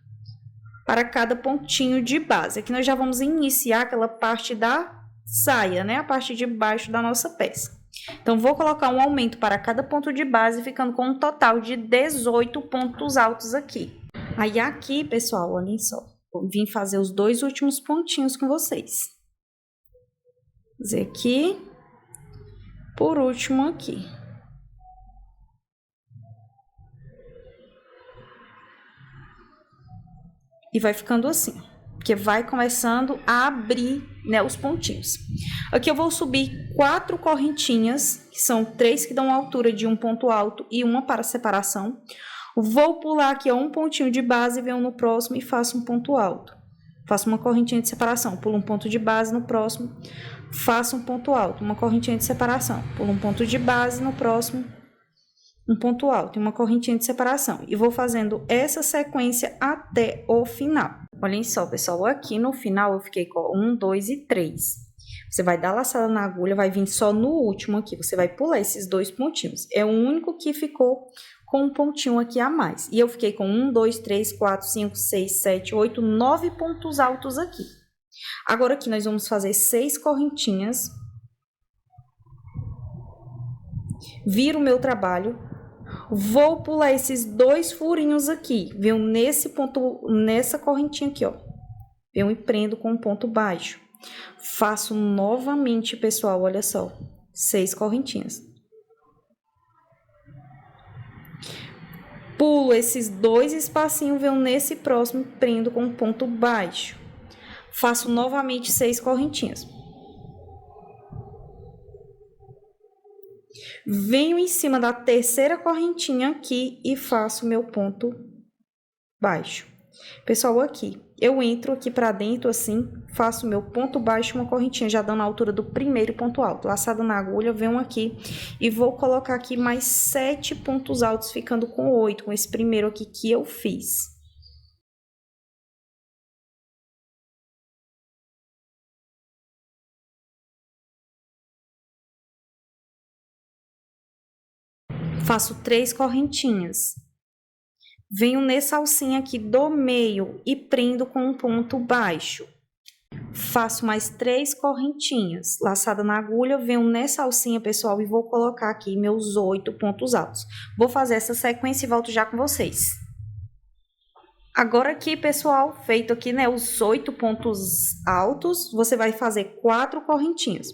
para cada pontinho de base. Aqui nós já vamos iniciar aquela parte da saia, né? A parte de baixo da nossa peça. Então, vou colocar um aumento para cada ponto de base, ficando com um total de 18 pontos altos aqui. Aí, aqui, pessoal, olhem só. Vou vir fazer os 2 últimos pontinhos com vocês. Fazer aqui. Por último, aqui. E vai ficando assim. Porque vai começando a abrir, né, os pontinhos. Aqui eu vou subir 4 correntinhas, que são 3 que dão altura de um ponto alto e uma para separação. Vou pular aqui, ó, um pontinho de base, venho no próximo e faço um ponto alto. Faço uma correntinha de separação, pulo um ponto de base no próximo, faço um ponto alto, uma correntinha de separação, pulo um ponto de base no próximo, um ponto alto e uma correntinha de separação. E vou fazendo essa sequência até o final. Olhem só, pessoal, aqui no final eu fiquei com 1, 2 e 3. Você vai dar laçada na agulha, vai vir só no último aqui, você vai pular esses 2 pontinhos. É o único que ficou com um pontinho aqui a mais. E eu fiquei com 1, 2, 3, 4, 5, 6, 7, 8, 9 pontos altos aqui. Agora aqui nós vamos fazer 6 correntinhas. Viro o meu trabalho. Vou pular esses 2 furinhos aqui. Venho nesse ponto, nessa correntinha aqui, ó. Venho e prendo com um ponto baixo. Faço novamente, pessoal, olha só. 6 correntinhas. Pulo esses 2 espacinhos, venho nesse próximo, prendo com um ponto baixo. Faço novamente 6 correntinhas. Venho em cima da terceira correntinha aqui e faço meu ponto baixo. Pessoal, aqui, eu entro aqui pra dentro assim, faço meu ponto baixo, uma correntinha, já dando a altura do primeiro ponto alto. Laçada na agulha, venho aqui e vou colocar aqui mais 7 pontos altos, ficando com 8, com esse primeiro aqui que eu fiz. Faço 3 correntinhas. Venho nessa alcinha aqui do meio e prendo com um ponto baixo. Faço mais 3 correntinhas. Laçada na agulha, venho nessa alcinha, pessoal, e vou colocar aqui meus 8 pontos altos. Vou fazer essa sequência e volto já com vocês. Agora aqui, pessoal, feito aqui, né, os 8 pontos altos, você vai fazer 4 correntinhas.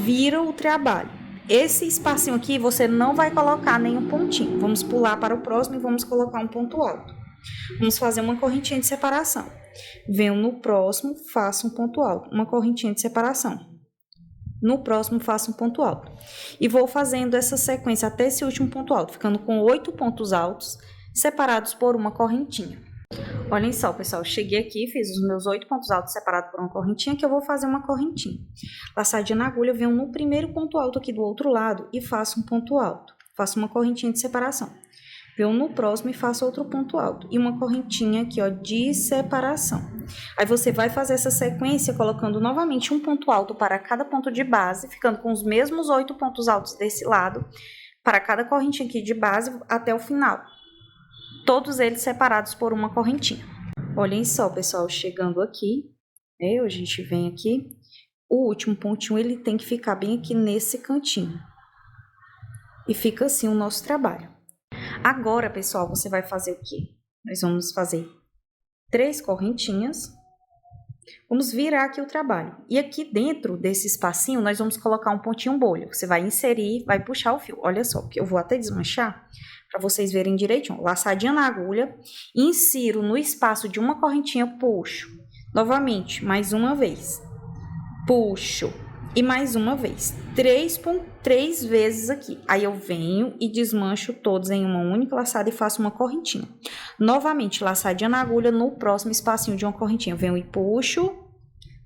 Vira o trabalho. esse espacinho aqui você não vai colocar nenhum pontinho. Vamos pular para o próximo e vamos colocar um ponto alto. Vamos fazer uma correntinha de separação. Venho no próximo, faço um ponto alto, uma correntinha de separação. No próximo, faço um ponto alto. E vou fazendo essa sequência até esse último ponto alto, ficando com 8 pontos altos, separados por uma correntinha. Olhem só, pessoal, cheguei aqui, fiz os meus 8 pontos altos separados por uma correntinha, que eu vou fazer uma correntinha. Laçadinha na agulha, venho no primeiro ponto alto aqui do outro lado e faço um ponto alto. Faço uma correntinha de separação. Venho no próximo e faço outro ponto alto. E uma correntinha aqui, ó, de separação. Aí você vai fazer essa sequência colocando novamente um ponto alto para cada ponto de base, ficando com os mesmos 8 pontos altos desse lado, para cada correntinha aqui de base até o final. Todos eles separados por uma correntinha. Olhem só, pessoal, chegando aqui, a gente vem aqui, o último pontinho ele tem que ficar bem aqui nesse cantinho. E fica assim o nosso trabalho. Agora, pessoal, você vai fazer o quê? Nós vamos fazer 3 correntinhas. Vamos virar aqui o trabalho. E aqui dentro desse espacinho, nós vamos colocar um pontinho bolha. Você vai inserir, vai puxar o fio. Olha só, porque eu vou até desmanchar para vocês verem direitinho. Laçadinha na agulha, insiro no espaço de uma correntinha, puxo. Novamente, mais uma vez. Puxo. E mais uma vez. 3 vezes aqui. Aí eu venho e desmancho todos em uma única laçada e faço uma correntinha. Novamente, laçadinha na agulha no próximo espacinho de uma correntinha. Venho e puxo.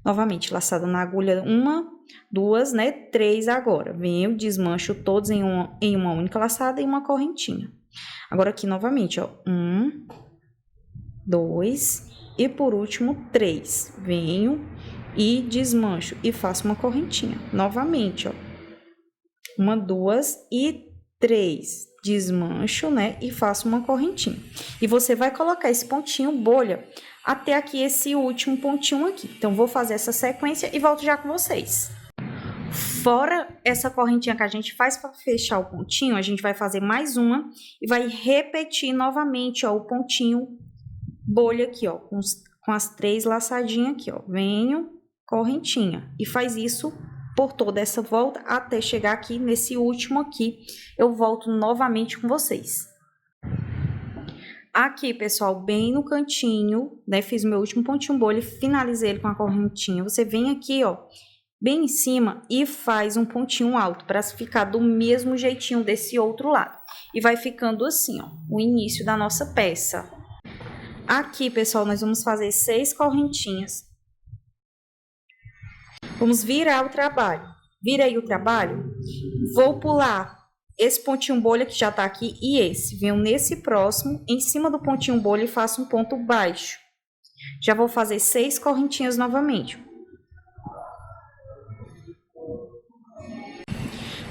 Novamente, laçada na agulha, 1, 2, 3 agora. Venho, desmancho todos em uma única laçada e uma correntinha. Agora aqui novamente, ó. 1, 2 e por último 3. Venho e desmancho e faço uma correntinha. Novamente, ó. 1, 2 e 3. Desmancho, e faço uma correntinha. E você vai colocar esse pontinho bolha até aqui esse último pontinho aqui. Então, vou fazer essa sequência e volto já com vocês. Fora essa correntinha que a gente faz para fechar o pontinho, a gente vai fazer mais uma e vai repetir novamente, ó, o pontinho bolha aqui, ó, com as 3 laçadinhas aqui, ó. Venho, correntinha. E faz isso por toda essa volta até chegar aqui nesse último aqui. Eu volto novamente com vocês. Aqui, pessoal, bem no cantinho, fiz o meu último pontinho bolha e finalizei ele com a correntinha. Você vem aqui, ó, bem em cima e faz um pontinho alto para ficar do mesmo jeitinho desse outro lado. E vai ficando assim, ó, o início da nossa peça. Aqui, pessoal, nós vamos fazer 6 correntinhas. Vamos virar o trabalho. Virei o trabalho, vou pular esse pontinho bolha que já tá aqui e esse. Venho nesse próximo, em cima do pontinho bolha e faço um ponto baixo. Já vou fazer 6 correntinhas novamente.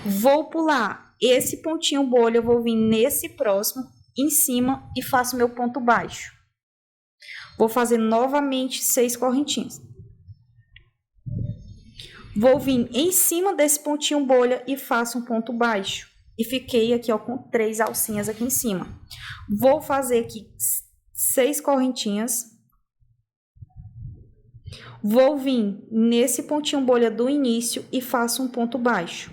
Vou pular esse pontinho bolha, eu vou vir nesse próximo, em cima e faço meu ponto baixo. Vou fazer novamente 6 correntinhas. Vou vir em cima desse pontinho bolha e faço um ponto baixo. E fiquei aqui, ó, com 3 alcinhas aqui em cima. Vou fazer aqui 6 correntinhas. Vou vir nesse pontinho bolha do início e faço um ponto baixo.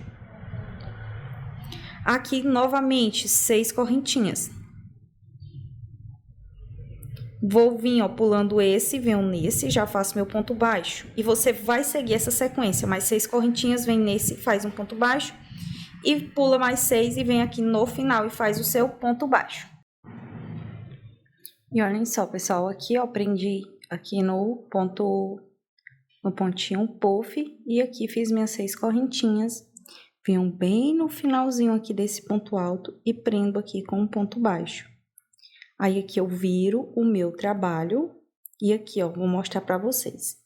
Aqui, novamente, 6 correntinhas. Vou vir, ó, pulando esse, venho nesse, já faço meu ponto baixo. E você vai seguir essa sequência, mais 6 correntinhas, vem nesse, faz um ponto baixo. E pula mais 6 e vem aqui no final e faz o seu ponto baixo. E olhem só, pessoal, aqui eu prendi aqui no pontinho puff e aqui fiz minhas 6 correntinhas. Venho bem no finalzinho aqui desse ponto alto e prendo aqui com um ponto baixo. Aí aqui eu viro o meu trabalho e aqui, ó, vou mostrar pra vocês.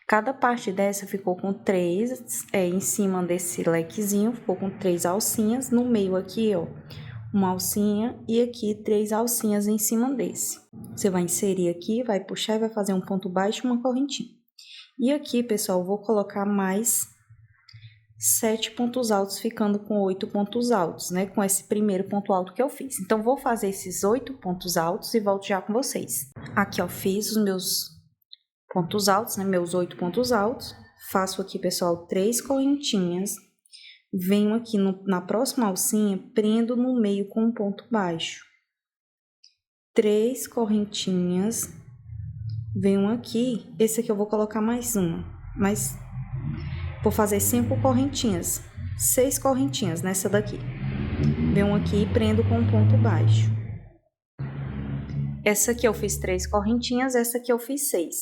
Cada parte dessa ficou com 3, em cima desse lequezinho, ficou com 3 alcinhas. No meio aqui, ó, uma alcinha e aqui 3 alcinhas em cima desse. Você vai inserir aqui, vai puxar e vai fazer um ponto baixo e uma correntinha. E aqui, pessoal, vou colocar mais 7 pontos altos, ficando com 8 pontos altos, com esse primeiro ponto alto que eu fiz. Então, vou fazer esses 8 pontos altos e volto já com vocês. Aqui, ó, fiz os meus pontos altos, meus 8 pontos altos. Faço aqui, pessoal, 3 correntinhas. venho aqui na próxima alcinha, prendo no meio com um ponto baixo. 3 correntinhas, venho aqui, esse aqui eu vou colocar mais uma, mas vou fazer 5 correntinhas, 6 correntinhas nessa daqui. Venho aqui e prendo com um ponto baixo. Essa aqui eu fiz 3 correntinhas, essa aqui eu fiz 6.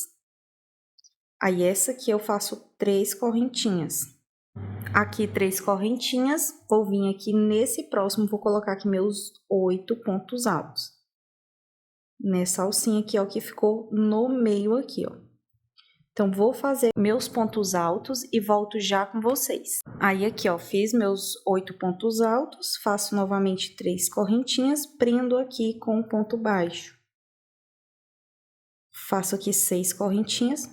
Aí essa aqui eu faço 3 correntinhas. Aqui 3 correntinhas, vou vir aqui nesse próximo, vou colocar aqui meus 8 pontos altos. Nessa alcinha aqui, ó, que ficou no meio aqui, ó. Então, vou fazer meus pontos altos e volto já com vocês. Aí, aqui, ó, fiz meus 8 pontos altos, faço novamente 3 correntinhas, prendo aqui com um ponto baixo. Faço aqui 6 correntinhas.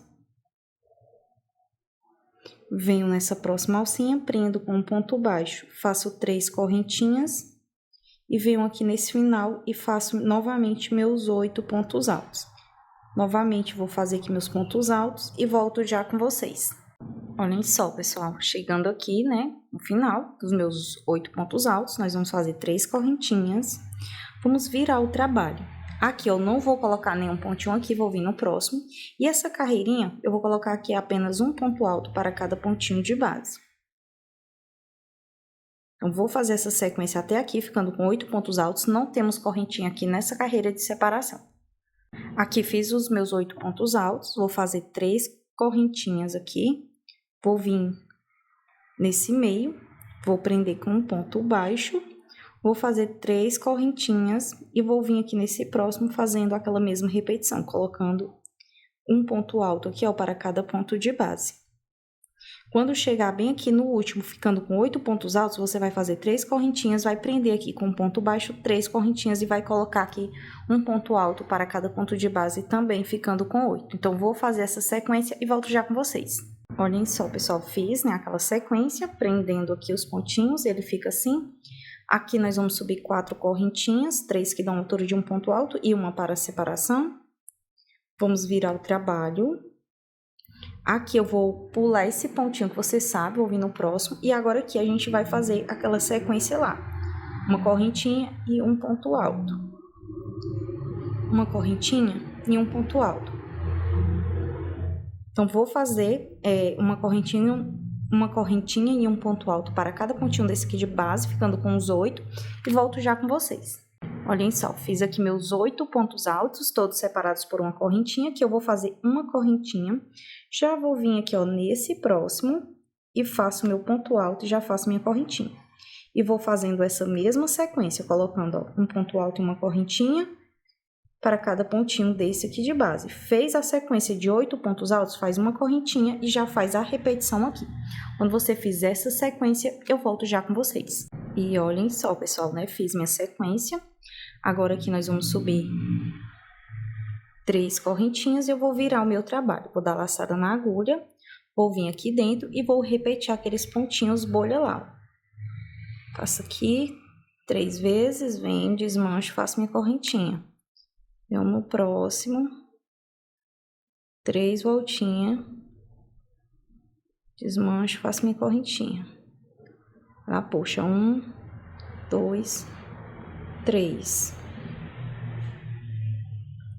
Venho nessa próxima alcinha, prendo com um ponto baixo, faço 3 correntinhas e venho aqui nesse final e faço novamente meus 8 pontos altos. Novamente, vou fazer aqui meus pontos altos e volto já com vocês. Olhem só, pessoal, chegando aqui, né, no final dos meus 8 pontos altos, nós vamos fazer 3 correntinhas, vamos virar o trabalho. Aqui eu não vou colocar nenhum pontinho aqui, vou vir no próximo. E essa carreirinha, eu vou colocar aqui apenas um ponto alto para cada pontinho de base. Então, vou fazer essa sequência até aqui, ficando com 8 pontos altos. Não temos correntinha aqui nessa carreira de separação. Aqui fiz os meus 8 pontos altos, vou fazer 3 correntinhas aqui. Vou vir nesse meio, vou prender com um ponto baixo. Vou fazer 3 correntinhas e vou vir aqui nesse próximo fazendo aquela mesma repetição, colocando um ponto alto aqui, ó, para cada ponto de base. Quando chegar bem aqui no último, ficando com 8 pontos altos, você vai fazer 3 correntinhas, vai prender aqui com um ponto baixo, 3 correntinhas e vai colocar aqui um ponto alto para cada ponto de base, também ficando com 8. Então, vou fazer essa sequência e volto já com vocês. Olhem só, pessoal, fiz, né, aquela sequência, prendendo aqui os pontinhos, ele fica assim. Aqui nós vamos subir 4 correntinhas, 3 que dão altura de um ponto alto e uma para separação. Vamos virar o trabalho. Aqui eu vou pular esse pontinho que você sabe, vou vir no próximo. E agora aqui a gente vai fazer aquela sequência lá. Uma correntinha e um ponto alto. Uma correntinha e um ponto alto. Então, vou fazer uma correntinha e um ponto alto para cada pontinho desse aqui de base, ficando com os 8, e volto já com vocês. Olhem só, fiz aqui meus 8 pontos altos, todos separados por uma correntinha, que eu vou fazer uma correntinha. Já vou vir aqui, ó, nesse próximo, e faço meu ponto alto e já faço minha correntinha. E vou fazendo essa mesma sequência, colocando, ó, um ponto alto e uma correntinha para cada pontinho desse aqui de base. Fez a sequência de 8 pontos altos, faz uma correntinha e já faz a repetição aqui. Quando você fizer essa sequência, eu volto já com vocês. E olhem só, pessoal, né? Fiz minha sequência. Agora aqui nós vamos subir 3 correntinhas e eu vou virar o meu trabalho. Vou dar laçada na agulha, vou vir aqui dentro e vou repetir aqueles pontinhos bolha lá. Faço aqui 3 vezes, venho, desmancho, faço minha correntinha. Eu no próximo, 3 voltinhas, desmancho, faço minha correntinha. Lá, puxa, 1, 2, 3.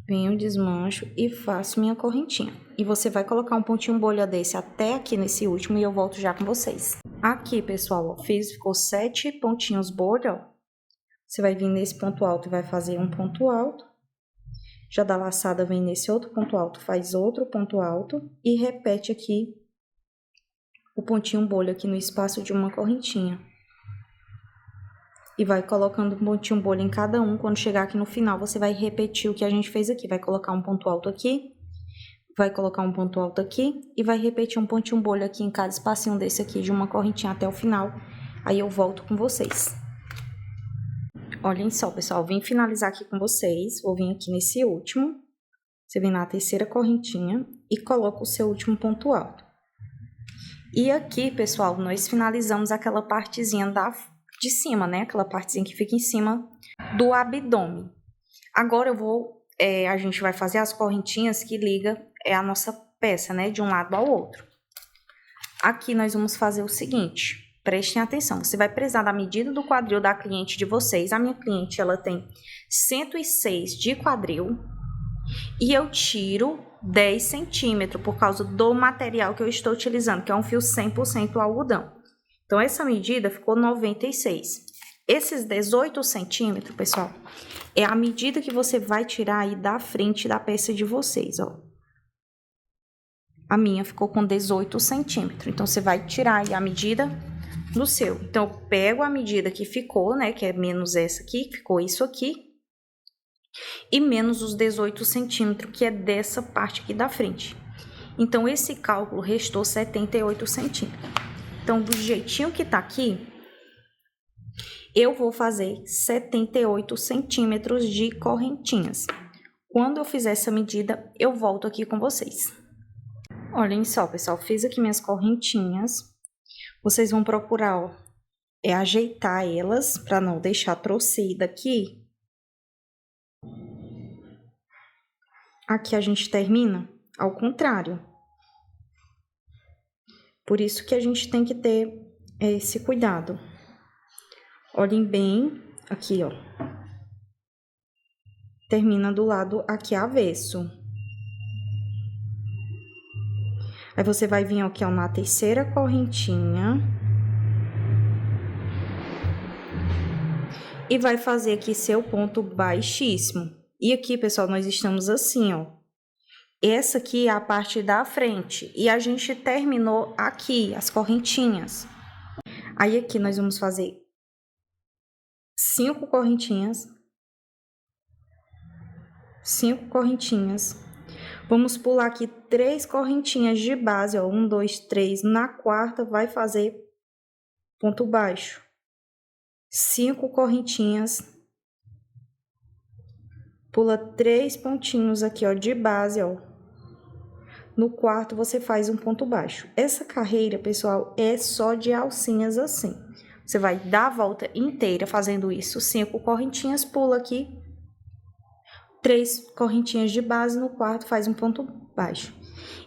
Venho, desmancho e faço minha correntinha. E você vai colocar um pontinho bolha desse até aqui nesse último e eu volto já com vocês. Aqui, pessoal, ó, ficou 7 pontinhos bolha, ó. Você vai vir nesse ponto alto e vai fazer um ponto alto. Já dá laçada, vem nesse outro ponto alto, faz outro ponto alto e repete aqui o pontinho bolha aqui no espaço de uma correntinha. E vai colocando um pontinho bolha em cada um. Quando chegar aqui no final, você vai repetir o que a gente fez aqui. Vai colocar um ponto alto aqui, vai colocar um ponto alto aqui e vai repetir um pontinho bolha aqui em cada espacinho desse aqui de uma correntinha até o final. Aí eu volto com vocês. Olhem só, pessoal, vim finalizar aqui com vocês, vou vir aqui nesse último, você vem na terceira correntinha e coloca o seu último ponto alto. E aqui, pessoal, nós finalizamos aquela partezinha de cima, né? Aquela partezinha que fica em cima do abdômen. Agora a gente vai fazer as correntinhas que liga a nossa peça, né? De um lado ao outro. Aqui nós vamos fazer o seguinte, prestem atenção. Você vai precisar da medida do quadril da cliente de vocês. A minha cliente, ela tem 106 de quadril. E eu tiro 10 centímetros por causa do material que eu estou utilizando, que é um fio 100% algodão. Então, essa medida ficou 96. Esses 18 centímetros, pessoal, é a medida que você vai tirar aí da frente da peça de vocês, ó. A minha ficou com 18 centímetros. Então, você vai tirar aí a medida do seu. Então, eu pego a medida que ficou, né, que é menos essa aqui, que ficou isso aqui, e menos os 18 centímetros, que é dessa parte aqui da frente. Então, esse cálculo restou 78 centímetros. Então, do jeitinho que tá aqui, eu vou fazer 78 centímetros de correntinhas. Quando eu fizer essa medida, eu volto aqui com vocês. Olhem só, pessoal, fiz aqui minhas correntinhas. Vocês vão procurar, ó, ajeitar elas para não deixar torcida aqui. Aqui a gente termina ao contrário. Por isso que a gente tem que ter esse cuidado. Olhem bem aqui, ó. Termina do lado aqui avesso. Aí, você vai vir aqui, ó, na terceira correntinha. E vai fazer aqui seu ponto baixíssimo. E aqui, pessoal, nós estamos assim, ó. Essa aqui é a parte da frente. E a gente terminou aqui, as correntinhas. Aí, aqui, nós vamos fazer 5 correntinhas. 5 correntinhas. Vamos pular aqui 3 correntinhas de base, ó. 1, 2, 3. Na quarta, vai fazer ponto baixo. 5 correntinhas. Pula 3 pontinhos aqui, ó, de base, ó. No quarto, você faz um ponto baixo. Essa carreira, pessoal, é só de alcinhas assim. Você vai dar a volta inteira fazendo isso. 5 correntinhas, pula aqui. 3 correntinhas de base, no quarto faz um ponto baixo.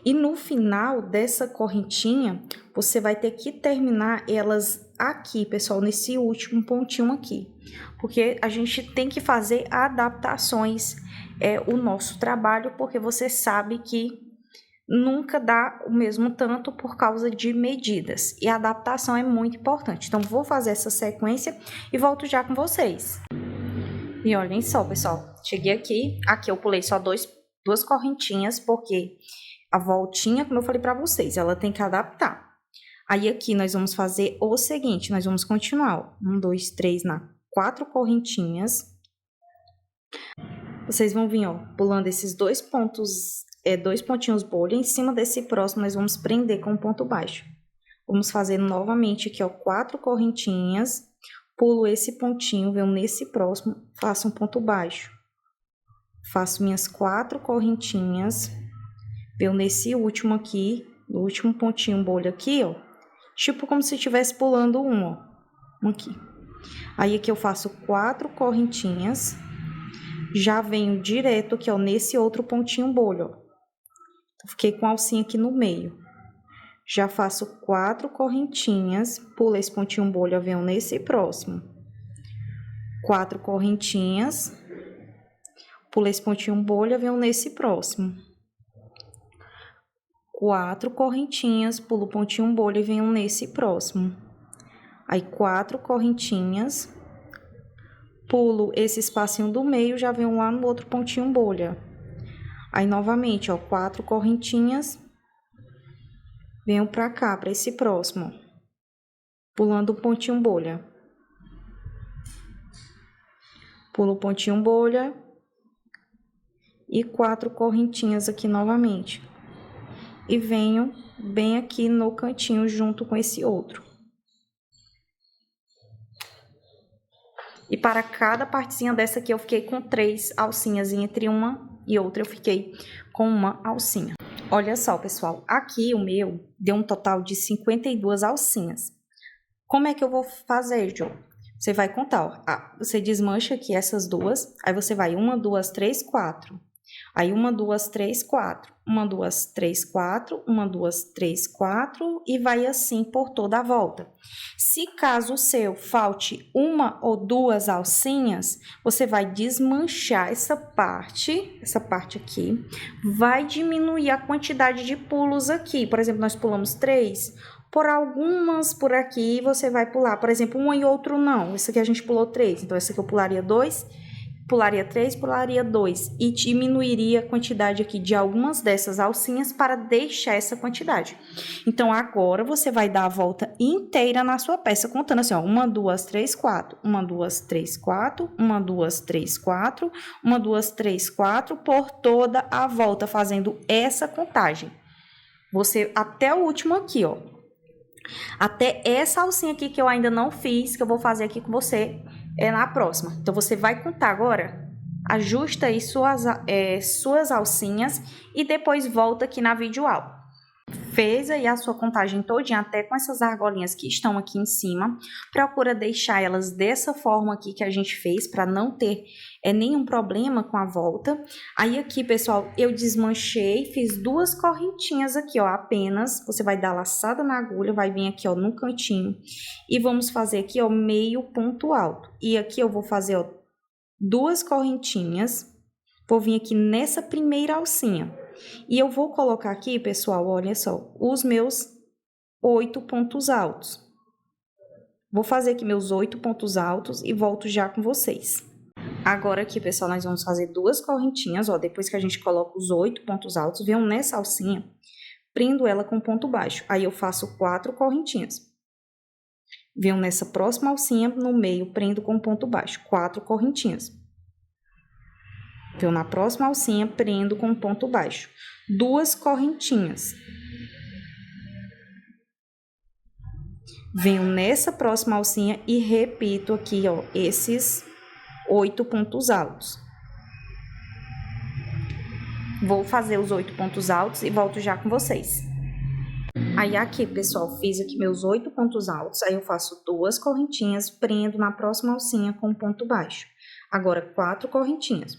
E no final dessa correntinha, você vai ter que terminar elas aqui, pessoal, nesse último pontinho aqui. Porque a gente tem que fazer adaptações, o nosso trabalho, porque você sabe que nunca dá o mesmo tanto por causa de medidas. E a adaptação é muito importante. Então, vou fazer essa sequência e volto já com vocês. E olhem só, pessoal, cheguei aqui eu pulei só 2 correntinhas, porque a voltinha, como eu falei para vocês, ela tem que adaptar. Aí, aqui, nós vamos fazer o seguinte, nós vamos continuar, ó, 1, 2, 3, 4 correntinhas. Vocês vão vir, ó, pulando esses 2 pontos, 2 pontinhos bolha, em cima desse próximo, nós vamos prender com um ponto baixo. Vamos fazer novamente aqui, ó, 4 correntinhas. Pulo esse pontinho, venho nesse próximo, faço um ponto baixo. Faço minhas 4 correntinhas, venho nesse último aqui, no último pontinho bolha aqui, ó. Tipo como se estivesse pulando um aqui. Aí, aqui eu faço 4 correntinhas, já venho direto aqui, ó, nesse outro pontinho bolha, ó. Fiquei com a alcinha aqui no meio. Já faço 4 correntinhas, pulo esse pontinho bolha, venho nesse próximo. 4 correntinhas, pulo esse pontinho bolha, venho nesse próximo. 4 correntinhas, pulo o pontinho bolha e venho nesse próximo. Aí, 4 correntinhas, pulo esse espacinho do meio, já venho lá no outro pontinho bolha. Aí, novamente, ó, 4 correntinhas, venho pra cá, pra esse próximo, pulando o pontinho bolha. Pulo o pontinho bolha e 4 correntinhas aqui novamente. E venho bem aqui no cantinho junto com esse outro. E para cada partezinha dessa aqui, eu fiquei com 3 alcinhas, e entre uma e outra eu fiquei com uma alcinha. Olha só, pessoal, aqui o meu deu um total de 52 alcinhas. Como é que eu vou fazer, Jo? Você vai contar, ó. Você desmancha aqui essas duas, aí você vai 1, 2, 3, 4. Aí 1, 2, 3, 4. 1, 2, 3, 4. 1, 2, 3, 4. E vai assim por toda a volta. Se caso o seu falte uma ou duas alcinhas, você vai desmanchar essa parte aqui, vai diminuir a quantidade de pulos aqui. Por exemplo, nós pulamos 3, por algumas por aqui você vai pular, por exemplo, um e outro não. Esse aqui a gente pulou 3, então esse aqui eu pularia 2, pularia 3, pularia 2 e diminuiria a quantidade aqui de algumas dessas alcinhas para deixar essa quantidade. Então, agora você vai dar a volta inteira na sua peça, contando assim, ó, 1, 2, 3, 4, 1, 2, 3, 4, 1, 2, 3, 4, 1, 2, 3, 4, por toda a volta, fazendo essa contagem. Você, até o último aqui, ó. Até essa alcinha aqui que eu ainda não fiz, que eu vou fazer aqui com você, na próxima. Então, você vai contar agora, ajusta aí suas alcinhas e depois volta aqui na videoaula. Fez aí a sua contagem todinha, até com essas argolinhas que estão aqui em cima. Procura deixar elas dessa forma aqui que a gente fez, para não ter nenhum problema com a volta. Aí aqui, pessoal, eu desmanchei, fiz 2 correntinhas aqui, ó, apenas. Você vai dar laçada na agulha, vai vir aqui, ó, no cantinho. E vamos fazer aqui, ó, meio ponto alto. E aqui eu vou fazer, ó, 2 correntinhas. Vou vir aqui nessa primeira alcinha. E eu vou colocar aqui, pessoal, olha só, os meus 8 pontos altos. Vou fazer aqui meus 8 pontos altos e volto já com vocês. Agora aqui, pessoal, nós vamos fazer 2 correntinhas, ó, depois que a gente coloca os 8 pontos altos, venham nessa alcinha, prendo ela com ponto baixo. Aí eu faço 4 correntinhas. Venho nessa próxima alcinha, no meio, prendo com ponto baixo, 4 correntinhas. Venho na próxima alcinha, prendo com ponto baixo, 2 correntinhas. Venho nessa próxima alcinha e repito aqui, ó, esses 8 pontos altos. Vou fazer os 8 pontos altos e volto já com vocês. Aí aqui, pessoal, fiz aqui meus 8 pontos altos, aí eu faço 2 correntinhas, prendo na próxima alcinha com ponto baixo. Agora, 4 correntinhas.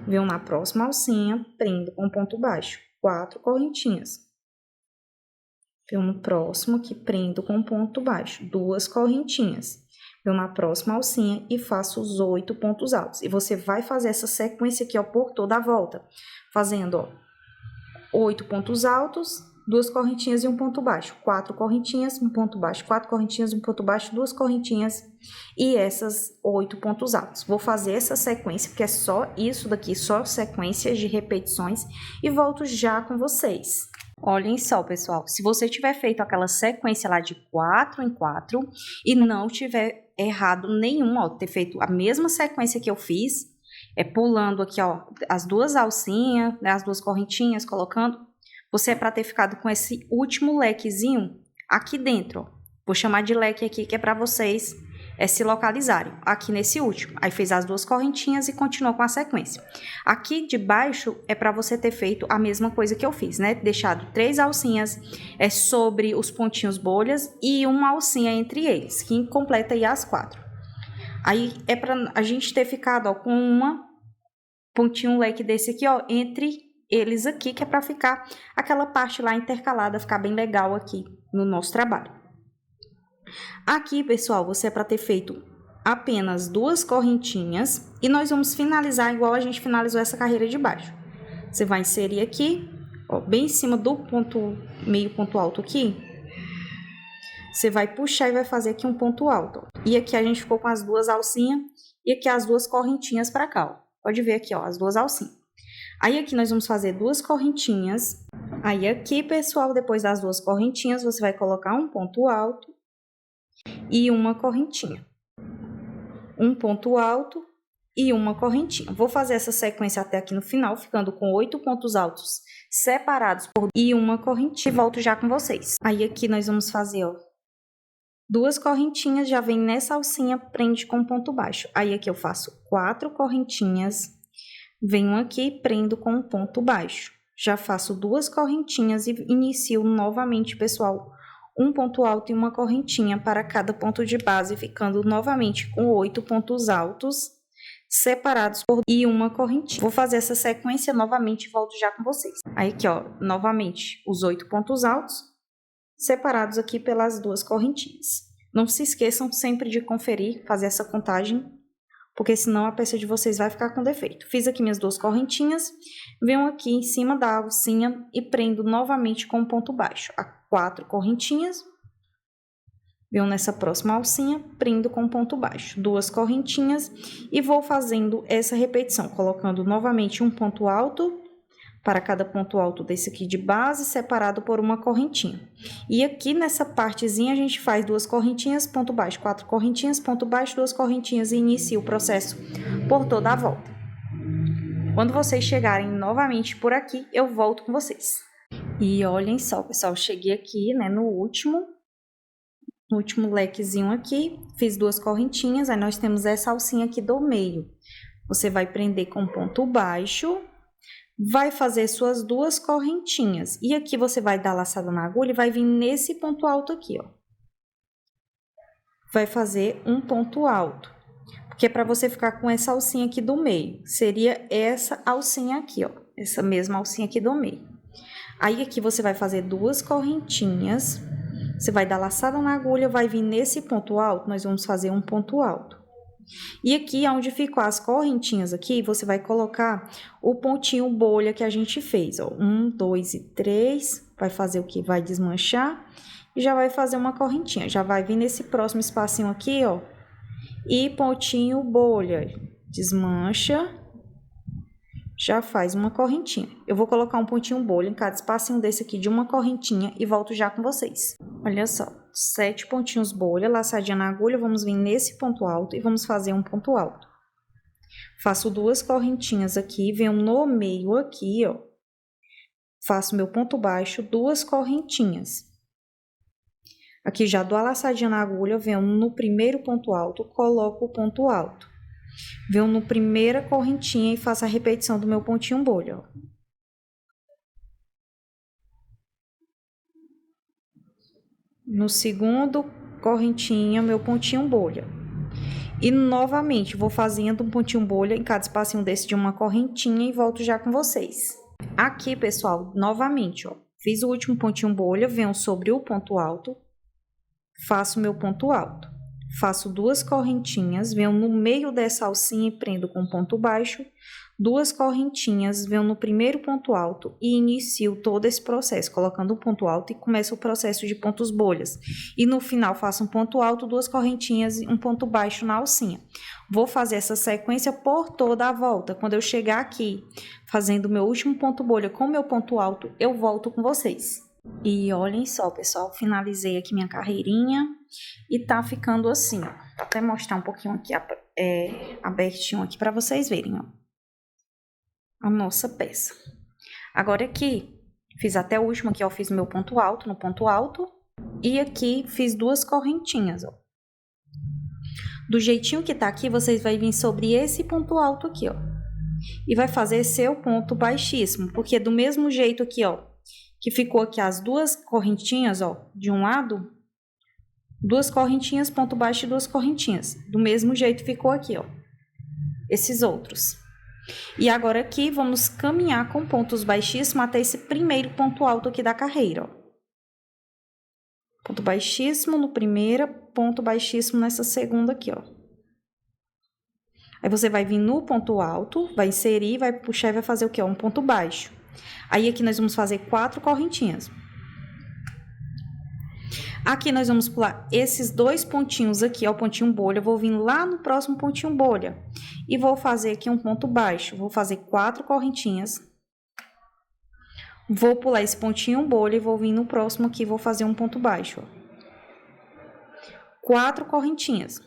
Venho na próxima alcinha, prendo com ponto baixo, 4 correntinhas. Venho no próximo aqui, prendo com ponto baixo, 2 correntinhas. Venho na próxima alcinha e faço os 8 pontos altos. E você vai fazer essa sequência aqui, ó, por toda a volta. Fazendo, ó, 8 pontos altos, 2 correntinhas e um ponto baixo. 4 correntinhas, um ponto baixo. 4 correntinhas, um ponto baixo, 2 correntinhas e essas 8 pontos altos. Vou fazer essa sequência, porque é só isso daqui, só sequências de repetições. E volto já com vocês. Olhem só, pessoal, se você tiver feito aquela sequência lá de 4 em 4 e não tiver errado nenhum, ó, ter feito a mesma sequência que eu fiz, pulando aqui, ó, as 2 alcinhas, né, as 2 correntinhas, colocando, você é para ter ficado com esse último lequezinho aqui dentro, ó. Vou chamar de leque aqui, que é para vocês se localizarem, aqui nesse último. Aí fez as 2 correntinhas e continuou com a sequência. Aqui de baixo é para você ter feito a mesma coisa que eu fiz, né? Deixado 3 alcinhas sobre os pontinhos bolhas e uma alcinha entre eles, que completa aí as 4. Aí é para a gente ter ficado, ó, com uma pontinho leque desse aqui, ó, entre eles aqui, que é para ficar aquela parte lá intercalada, ficar bem legal aqui no nosso trabalho. Aqui, pessoal, você é para ter feito apenas 2 correntinhas e nós vamos finalizar igual a gente finalizou essa carreira de baixo. Você vai inserir aqui, ó, bem em cima do ponto, meio ponto alto aqui. Você vai puxar e vai fazer aqui um ponto alto, ó. E aqui a gente ficou com as 2 alcinhas e aqui as 2 correntinhas para cá, ó. Pode ver aqui, ó, as 2 alcinhas. Aí aqui nós vamos fazer 2 correntinhas. Aí aqui, pessoal, depois das 2 correntinhas, você vai colocar um ponto alto e uma correntinha. Um ponto alto e uma correntinha. Vou fazer essa sequência até aqui no final, ficando com 8 pontos altos separados por e uma correntinha. E volto já com vocês. Aí aqui nós vamos fazer, ó, 2 correntinhas, já vem nessa alcinha, prende com ponto baixo. Aí aqui eu faço 4 correntinhas, venho aqui, prendo com um ponto baixo. Já faço 2 correntinhas e inicio novamente, pessoal, um ponto alto e uma correntinha para cada ponto de base, ficando novamente com 8 pontos altos separados por e uma correntinha. Vou fazer essa sequência novamente e volto já com vocês. Aí aqui, ó, novamente os 8 pontos altos separados aqui pelas 2 correntinhas. Não se esqueçam sempre de conferir, fazer essa contagem, porque senão a peça de vocês vai ficar com defeito. Fiz aqui minhas 2 correntinhas, venho aqui em cima da alcinha e prendo novamente com ponto baixo. 4 correntinhas, venho nessa próxima alcinha, prendo com ponto baixo. 2 correntinhas e vou fazendo essa repetição, colocando novamente um ponto alto para cada ponto alto desse aqui de base, separado por uma correntinha. E aqui nessa partezinha a gente faz 2 correntinhas, ponto baixo, 4 correntinhas, ponto baixo, 2 correntinhas e inicia o processo por toda a volta. Quando vocês chegarem novamente por aqui, eu volto com vocês. E olhem só, pessoal, cheguei aqui, né, no último lequezinho aqui, fiz 2 correntinhas, aí nós temos essa alcinha aqui do meio. Você vai prender com ponto baixo, vai fazer suas 2 correntinhas. E aqui você vai dar laçada na agulha e vai vir nesse ponto alto aqui, ó. Vai fazer um ponto alto. Porque é para você ficar com essa alcinha aqui do meio. Seria essa alcinha aqui, ó. Essa mesma alcinha aqui do meio. Aí aqui você vai fazer 2 correntinhas. Você vai dar laçada na agulha, vai vir nesse ponto alto, nós vamos fazer um ponto alto. E aqui, onde ficam as correntinhas aqui, você vai colocar o pontinho bolha que a gente fez, ó. 1, 2 e 3, vai fazer o que? Vai desmanchar e já vai fazer uma correntinha. Já vai vir nesse próximo espacinho aqui, ó, e pontinho bolha. Desmancha, já faz uma correntinha. Eu vou colocar um pontinho bolha em cada espacinho desse aqui de uma correntinha e volto já com vocês. Olha só. 7 pontinhos bolha, laçadinha na agulha, vamos vir nesse ponto alto e vamos fazer um ponto alto. Faço 2 correntinhas aqui, venho no meio aqui, ó. Faço meu ponto baixo, 2 correntinhas. Aqui já dou a laçadinha na agulha, venho no primeiro ponto alto, coloco o ponto alto. Venho no primeira correntinha e faço a repetição do meu pontinho bolha, ó. No segundo correntinha, meu pontinho bolha. E novamente, vou fazendo um pontinho bolha em cada espacinho desse de uma correntinha e volto já com vocês. Aqui, pessoal, novamente, ó, fiz o último pontinho bolha, venho sobre o ponto alto, faço meu ponto alto. Faço 2 correntinhas, venho no meio dessa alcinha e prendo com ponto baixo, 2 correntinhas, venho no primeiro ponto alto e inicio todo esse processo, colocando um ponto alto e começo o processo de pontos bolhas. E no final faço um ponto alto, 2 correntinhas e um ponto baixo na alcinha. Vou fazer essa sequência por toda a volta. Quando eu chegar aqui, fazendo o meu último ponto bolha com o meu ponto alto, eu volto com vocês. E olhem só, pessoal, finalizei aqui minha carreirinha e tá ficando assim, ó. Vou até mostrar um pouquinho aqui, abertinho aqui pra vocês verem, ó. A nossa peça. Agora aqui, fiz até o último aqui, ó, fiz meu ponto alto no ponto alto e aqui fiz 2 correntinhas, ó. Do jeitinho que tá aqui, vocês vão vir sobre esse ponto alto aqui, ó. E vai fazer seu ponto baixíssimo, porque do mesmo jeito aqui, ó, que ficou aqui as 2 correntinhas, ó, de um lado, 2 correntinhas, ponto baixo e 2 correntinhas. Do mesmo jeito ficou aqui, ó, esses outros. E agora aqui, vamos caminhar com pontos baixíssimos até esse primeiro ponto alto aqui da carreira, ó. Ponto baixíssimo no primeiro, ponto baixíssimo nessa segunda aqui, ó. Aí você vai vir no ponto alto, vai inserir, vai puxar e vai fazer o quê? Um ponto baixo. Aí aqui nós vamos fazer 4 correntinhas. Aqui nós vamos pular esses 2 pontinhos aqui, ó, o pontinho bolha. Eu vou vir lá no próximo pontinho bolha e vou fazer aqui um ponto baixo. Vou fazer 4 correntinhas. Vou pular esse pontinho bolha e vou vir no próximo aqui, vou fazer um ponto baixo, ó. 4 correntinhas.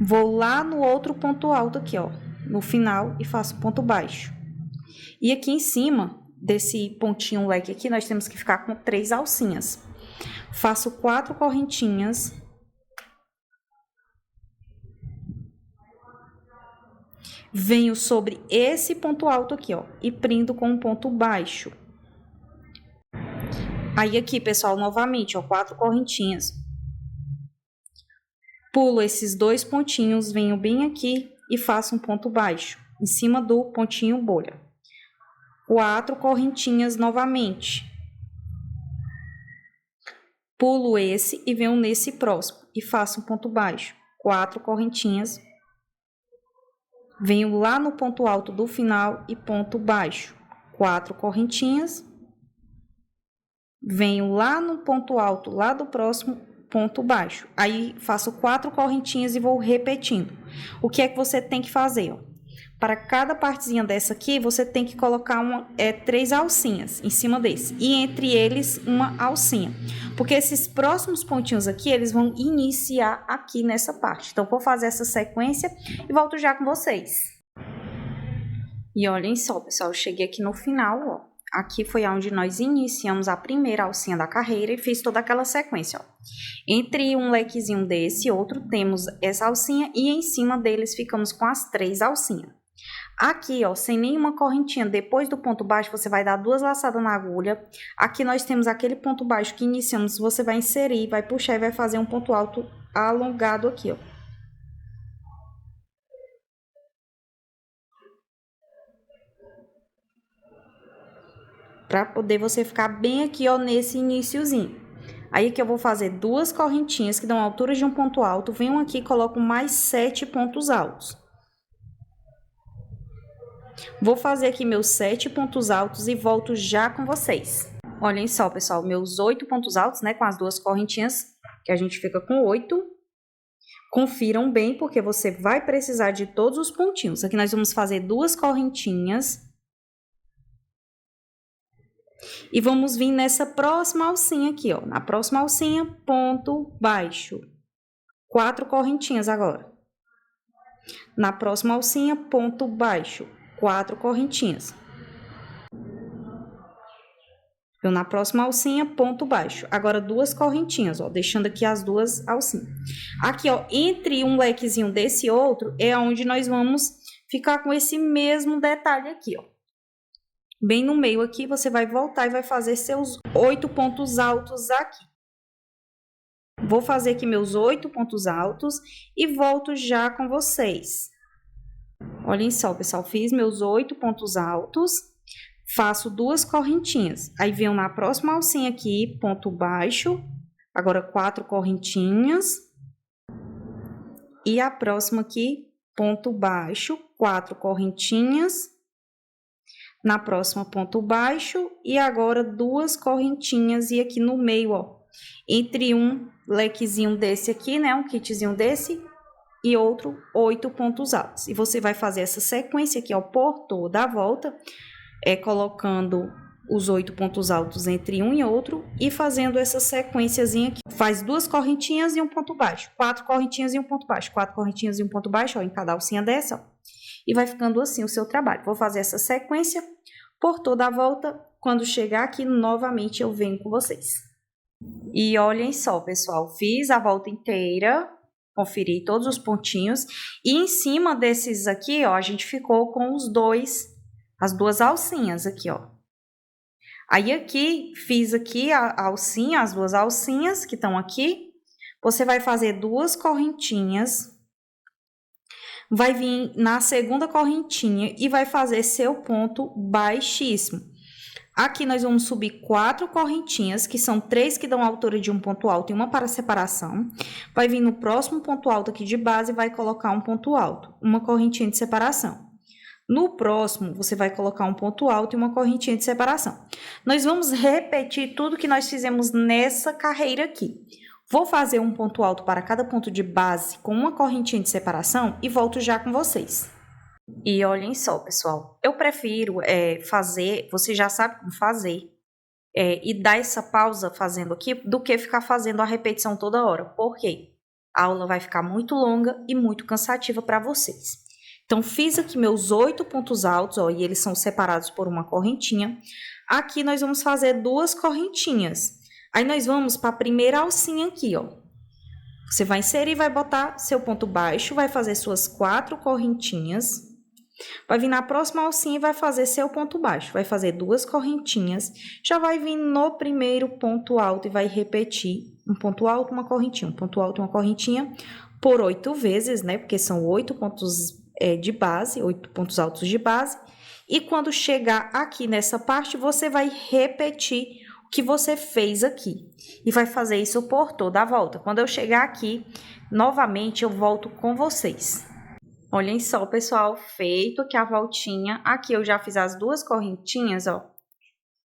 Vou lá no outro ponto alto aqui, ó, no final e faço ponto baixo. E aqui em cima desse pontinho leque aqui, nós temos que ficar com 3 alcinhas. Faço 4 correntinhas. Venho sobre esse ponto alto aqui, ó, e prendo com um ponto baixo. Aí aqui, pessoal, novamente, ó, 4 correntinhas. Pulo esses 2 pontinhos, venho bem aqui e faço um ponto baixo em cima do pontinho bolha. 4 correntinhas novamente. pulo esse e venho nesse próximo e faço um ponto baixo, 4 correntinhas, venho lá no ponto alto do final e ponto baixo, 4 correntinhas, venho lá no ponto alto lá do próximo, ponto baixo, aí faço 4 correntinhas e vou repetindo. O que é que você tem que fazer, ó? Para cada partezinha dessa aqui, você tem que colocar 3 alcinhas em cima desse. E entre eles, uma alcinha. Porque esses próximos pontinhos aqui, eles vão iniciar aqui nessa parte. Então, vou fazer essa sequência e volto já com vocês. E olhem só, pessoal, eu cheguei aqui no final, ó. Aqui foi onde nós iniciamos a primeira alcinha da carreira e fiz toda aquela sequência, ó. Entre um lequezinho desse e outro, temos essa alcinha e em cima deles ficamos com as 3 alcinhas. Aqui, ó, sem nenhuma correntinha, depois do ponto baixo, você vai dar 2 laçadas na agulha. Aqui nós temos aquele ponto baixo que iniciamos, você vai inserir, vai puxar e vai fazer um ponto alto alongado aqui, ó. Para poder você ficar bem aqui, ó, nesse iniciozinho. Aí que eu vou fazer 2 correntinhas que dão a altura de um ponto alto, venho aqui e coloco mais 7 pontos altos. Vou fazer aqui meus 7 pontos altos e volto já com vocês. Olhem só, pessoal, meus 8 pontos altos, né, com as 2 correntinhas, que a gente fica com 8. Confiram bem, porque você vai precisar de todos os pontinhos. Aqui nós vamos fazer 2 correntinhas. E vamos vir nessa próxima alcinha aqui, ó. Na próxima alcinha, ponto baixo. 4 correntinhas agora. Na próxima alcinha, ponto baixo. 4 correntinhas. Eu na próxima alcinha, ponto baixo. Agora 2 correntinhas, ó, deixando aqui as 2 alcinhas. Aqui, ó, entre um lequezinho desse e outro, é onde nós vamos ficar com esse mesmo detalhe aqui, ó. Bem no meio aqui, você vai voltar e vai fazer seus 8 pontos altos aqui. Vou fazer aqui meus 8 pontos altos e volto já com vocês. Olhem só, pessoal, fiz meus 8 pontos altos, faço 2 correntinhas. Aí venho na próxima alcinha aqui, ponto baixo, agora 4 correntinhas. E a próxima aqui, ponto baixo, 4 correntinhas. Na próxima, ponto baixo, e agora 2 correntinhas, e aqui no meio, ó, entre um lequezinho desse aqui, né, um kitzinho desse, e outro, 8 pontos altos. E você vai fazer essa sequência aqui, ó, por toda a volta, colocando os 8 pontos altos entre um e outro, e fazendo essa sequenciazinha aqui. Faz 2 correntinhas e um ponto baixo, 4 correntinhas e um ponto baixo, 4 correntinhas e um ponto baixo, ó, em cada alcinha dessa, ó. E vai ficando assim o seu trabalho. Vou fazer essa sequência por toda a volta. Quando chegar aqui, novamente eu venho com vocês. E olhem só, pessoal. Fiz a volta inteira. Conferi todos os pontinhos. E em cima desses aqui, ó, a gente ficou com as 2 alcinhas aqui, ó. Aí aqui, fiz aqui a alcinha, as 2 alcinhas que estão aqui. Você vai fazer 2 correntinhas. Vai vir na segunda correntinha e vai fazer seu ponto baixíssimo. Aqui nós vamos subir 4 correntinhas, que são 3 que dão a altura de um ponto alto e uma para separação. Vai vir no próximo ponto alto aqui de base e vai colocar um ponto alto, uma correntinha de separação. No próximo, você vai colocar um ponto alto e uma correntinha de separação. Nós vamos repetir tudo que nós fizemos nessa carreira aqui. Vou fazer um ponto alto para cada ponto de base com uma correntinha de separação e volto já com vocês. E olhem só, pessoal, eu prefiro fazer, você já sabe como fazer, e dar essa pausa fazendo aqui, do que ficar fazendo a repetição toda hora. Por quê? A aula vai ficar muito longa e muito cansativa para vocês. Então, fiz aqui meus 8 pontos altos, ó, e eles são separados por uma correntinha. Aqui nós vamos fazer 2 correntinhas. Aí, nós vamos para a primeira alcinha aqui, ó. Você vai inserir, vai botar seu ponto baixo, vai fazer suas 4 correntinhas. Vai vir na próxima alcinha e vai fazer seu ponto baixo. Vai fazer 2 correntinhas. Já vai vir no primeiro ponto alto e vai repetir um ponto alto, uma correntinha, um ponto alto, uma correntinha, por 8 vezes, né? Porque são 8 pontos de base, 8 pontos altos de base. E quando chegar aqui nessa parte, você vai repetir que você fez aqui. E vai fazer isso por toda a volta. Quando eu chegar aqui, novamente eu volto com vocês. Olhem só, pessoal, feito aqui a voltinha. Aqui eu já fiz as duas correntinhas, ó.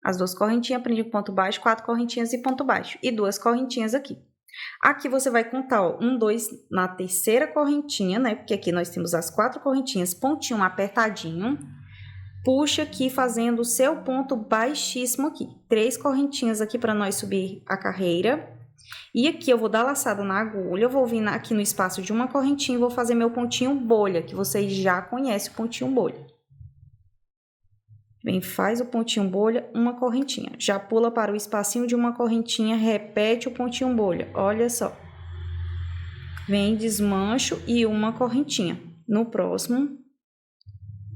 As duas correntinhas, prendi com ponto baixo, 4 correntinhas e ponto baixo. E 2 correntinhas aqui. Aqui você vai contar, ó, 1, 2 na terceira correntinha, né? Porque aqui nós temos as 4 correntinhas, pontinho apertadinho. Puxa aqui fazendo o seu ponto baixíssimo aqui. 3 correntinhas aqui para nós subir a carreira. E aqui eu vou dar laçada na agulha, eu vou vir aqui no espaço de uma correntinha e vou fazer meu pontinho bolha, que vocês já conhecem o pontinho bolha. Vem, faz o pontinho bolha, uma correntinha. Já pula para o espacinho de uma correntinha, repete o pontinho bolha. Olha só. Vem, desmancho e uma correntinha. No próximo,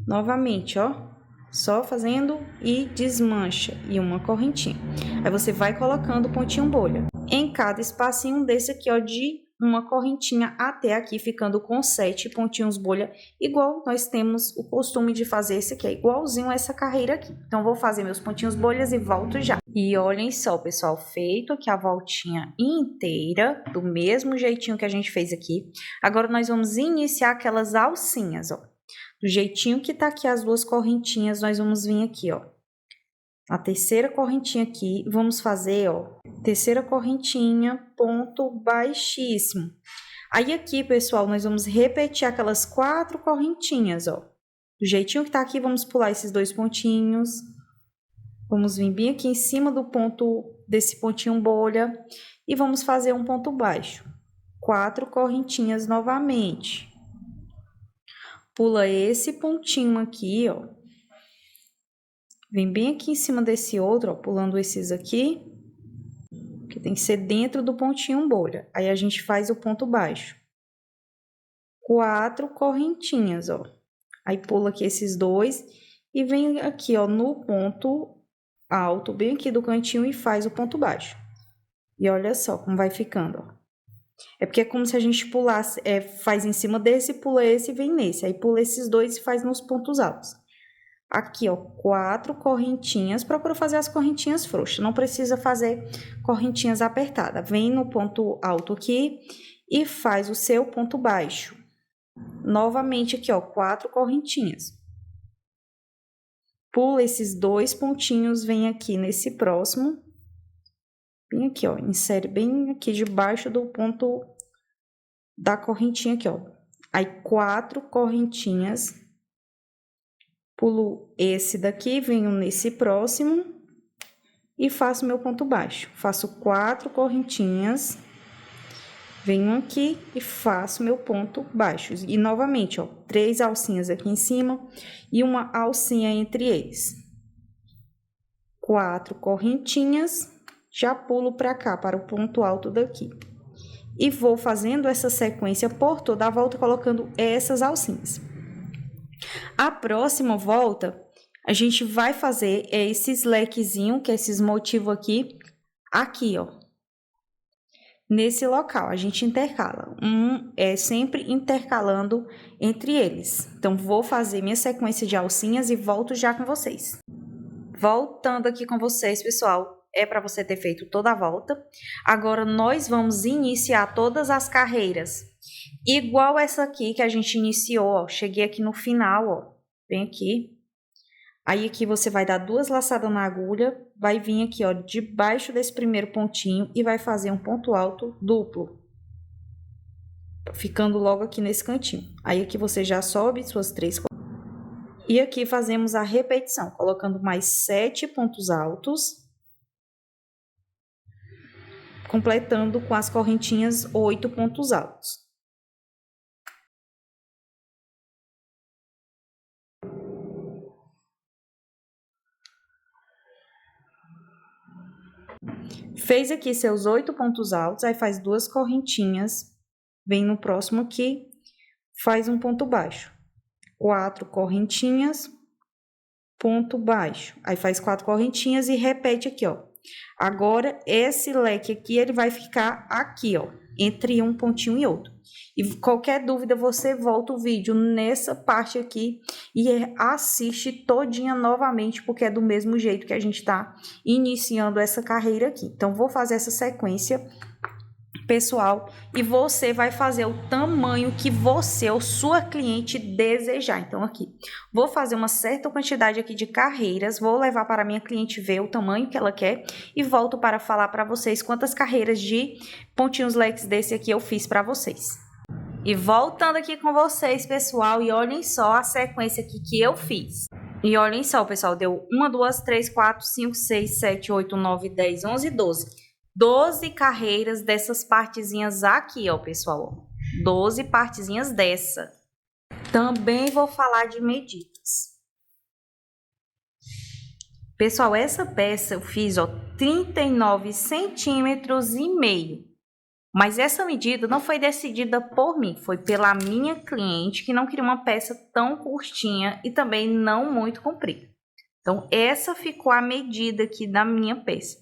novamente, ó. Só fazendo e desmancha e uma correntinha. Aí você vai colocando o pontinho bolha em cada espacinho desse aqui, ó, de uma correntinha até aqui, ficando com 7 pontinhos bolha, igual nós temos o costume de fazer esse aqui, é igualzinho essa carreira aqui. Então, vou fazer meus pontinhos bolhas e volto já. E olhem só, pessoal, feito aqui a voltinha inteira, do mesmo jeitinho que a gente fez aqui. Agora, nós vamos iniciar aquelas alcinhas, ó. Do jeitinho que tá aqui as duas correntinhas, nós vamos vir aqui, ó. A terceira correntinha aqui, vamos fazer, ó, terceira correntinha, ponto baixíssimo. Aí aqui, pessoal, nós vamos repetir aquelas 4 correntinhas, ó. Do jeitinho que tá aqui, vamos pular esses 2 pontinhos. Vamos vir bem aqui em cima do ponto, desse pontinho bolha, e vamos fazer um ponto baixo. 4 correntinhas novamente. Pula esse pontinho aqui, ó. Vem bem aqui em cima desse outro, ó, pulando esses aqui, que tem que ser dentro do pontinho bolha. Aí, a gente faz o ponto baixo. 4 correntinhas, ó. Aí, pula aqui esses 2 e vem aqui, ó, no ponto alto, bem aqui do cantinho e faz o ponto baixo. E olha só como vai ficando, ó. É porque é como se a gente pulasse, faz em cima desse, pula esse e vem nesse. Aí, pula esses 2 e faz nos pontos altos. Aqui, ó, 4 correntinhas, procura fazer as correntinhas frouxas, não precisa fazer correntinhas apertadas. Vem no ponto alto aqui e faz o seu ponto baixo. Novamente aqui, ó, 4 correntinhas. Pula esses 2 pontinhos, vem aqui nesse próximo. Bem aqui, ó, insere bem aqui debaixo do ponto da correntinha aqui, ó. Aí, 4 correntinhas. Pulo esse daqui, venho nesse próximo e faço meu ponto baixo. Faço 4 correntinhas, venho aqui e faço meu ponto baixo. E novamente, ó, 3 alcinhas aqui em cima e uma alcinha entre eles. 4 correntinhas, já pulo para cá, para o ponto alto daqui. E vou fazendo essa sequência por toda a volta, colocando essas alcinhas. A próxima volta, a gente vai fazer esse slackzinho, que é esses motivos aqui, ó. Nesse local, a gente intercala. Sempre intercalando entre eles. Então, vou fazer minha sequência de alcinhas e volto já com vocês. Voltando aqui com vocês, pessoal, é para você ter feito toda a volta. Agora, nós vamos iniciar todas as carreiras. Igual essa aqui que a gente iniciou, ó. Cheguei aqui no final, ó. Vem aqui. Aí, aqui você vai dar 2 laçadas na agulha. Vai vir aqui, ó, debaixo desse primeiro pontinho e vai fazer um ponto alto duplo. Ficando logo aqui nesse cantinho. Aí, aqui você já sobe suas 3. E aqui fazemos a repetição, colocando mais 7 pontos altos. Completando com as correntinhas 8 pontos altos. Fez aqui seus 8 pontos altos, aí faz 2 correntinhas, vem no próximo aqui, faz um ponto baixo. 4 correntinhas, ponto baixo. Aí faz 4 correntinhas e repete aqui, ó. Agora, esse leque aqui, ele vai ficar aqui, ó. entre um pontinho e outro. E qualquer dúvida, você volta o vídeo nessa parte aqui e assiste todinha novamente, porque é do mesmo jeito que a gente está iniciando essa carreira aqui. Então, vou fazer essa sequência, pessoal, e você vai fazer o tamanho que você ou sua cliente desejar. Então, aqui, vou fazer uma certa quantidade aqui de carreiras, vou levar para a minha cliente ver o tamanho que ela quer e volto para falar para vocês quantas carreiras de pontinhos leques desse aqui eu fiz para vocês. E voltando aqui com vocês, pessoal, e olhem só a sequência aqui que eu fiz. E olhem só, pessoal, deu 1, 2, 3, 4, 5, 6, 7, 8, 9, 10, 11, 12. 12 carreiras dessas partezinhas aqui, ó, pessoal. 12 partezinhas dessa. Também vou falar de medidas. Pessoal, essa peça eu fiz, ó, 39 centímetros e meio. Mas essa medida não foi decidida por mim, foi pela minha cliente, que não queria uma peça tão curtinha e também não muito comprida. Então, essa ficou a medida aqui da minha peça.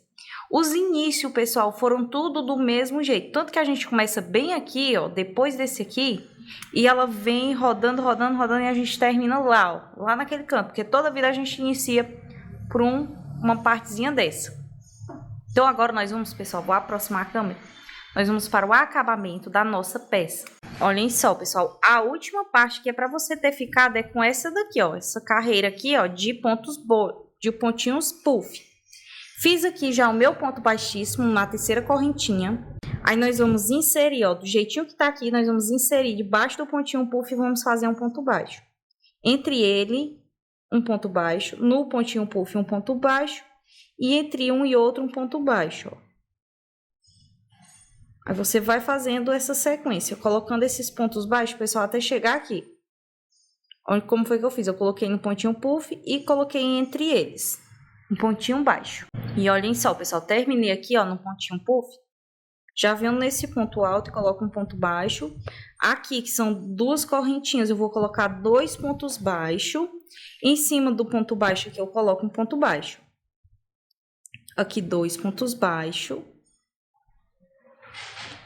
Os inícios, pessoal, foram tudo do mesmo jeito. Tanto que a gente começa bem aqui, ó, depois desse aqui, e ela vem rodando, rodando, rodando, e a gente termina lá, ó, lá naquele canto. Porque toda vida a gente inicia por uma partezinha dessa. Então, agora nós vamos, pessoal, vou aproximar a câmera. Nós vamos para o acabamento da nossa peça. Olhem só, pessoal, a última parte que é para você ter ficado é com essa daqui, ó, essa carreira aqui, ó, de pontinhos puff. Fiz aqui já o meu ponto baixíssimo na terceira correntinha. Aí nós vamos inserir, ó, do jeitinho que tá aqui, nós vamos inserir debaixo do pontinho puff e vamos fazer um ponto baixo. Entre ele, um ponto baixo, no pontinho puff um ponto baixo e entre um e outro um ponto baixo, ó. Aí você vai fazendo essa sequência, colocando esses pontos baixos, pessoal, até chegar aqui. Olha como foi que eu fiz. Eu coloquei no pontinho puff e coloquei entre eles um pontinho baixo. E olhem só, pessoal, terminei aqui, ó, no pontinho puff. Já venho nesse ponto alto e coloco um ponto baixo. Aqui, que são duas correntinhas, eu vou colocar 2 pontos baixos. Em cima do ponto baixo aqui, eu coloco um ponto baixo. Aqui, 2 pontos baixos.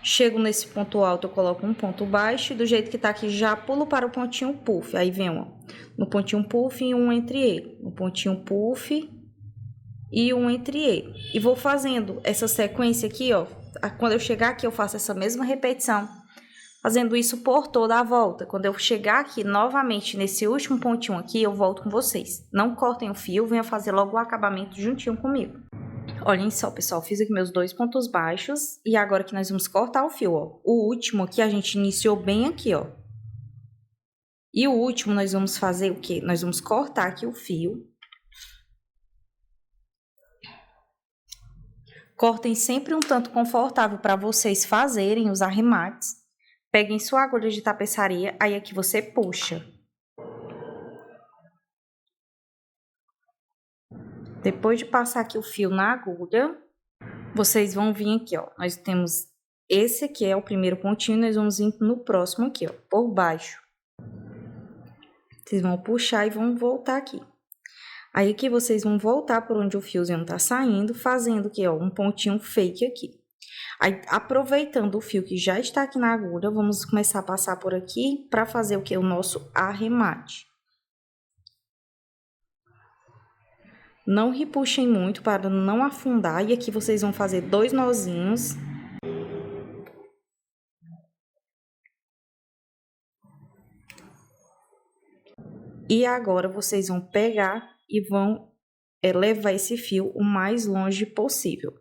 Chego nesse ponto alto, eu coloco um ponto baixo. E do jeito que tá aqui, já pulo para o pontinho puff. Aí vem, ó, no pontinho puff e um entre ele. No pontinho puff e um entre ele. E vou fazendo essa sequência aqui, ó. Quando eu chegar aqui, eu faço essa mesma repetição, fazendo isso por toda a volta. Quando eu chegar aqui novamente nesse último pontinho aqui, eu volto com vocês. Não cortem o fio, venham fazer logo o acabamento juntinho comigo. Olhem só, pessoal, fiz aqui meus 2 pontos baixos e agora que nós vamos cortar o fio, ó. O último aqui a gente iniciou bem aqui, ó. E o último nós vamos fazer o quê? Nós vamos cortar aqui o fio. Cortem sempre um tanto confortável para vocês fazerem os arremates. Peguem sua agulha de tapeçaria, aí aqui você puxa. Depois de passar aqui o fio na agulha, vocês vão vir aqui, ó. Nós temos esse aqui é o primeiro pontinho, nós vamos vir no próximo aqui, ó, por baixo. Vocês vão puxar e vão voltar aqui. Aí aqui vocês vão voltar por onde o fiozinho tá saindo, fazendo aqui, ó, um pontinho fake aqui. Aí, aproveitando o fio que já está aqui na agulha, vamos começar a passar por aqui para fazer o que? O nosso arremate. Não repuxem muito para não afundar. E aqui vocês vão fazer 2 nozinhos. E agora vocês vão pegar e vão levar esse fio o mais longe possível.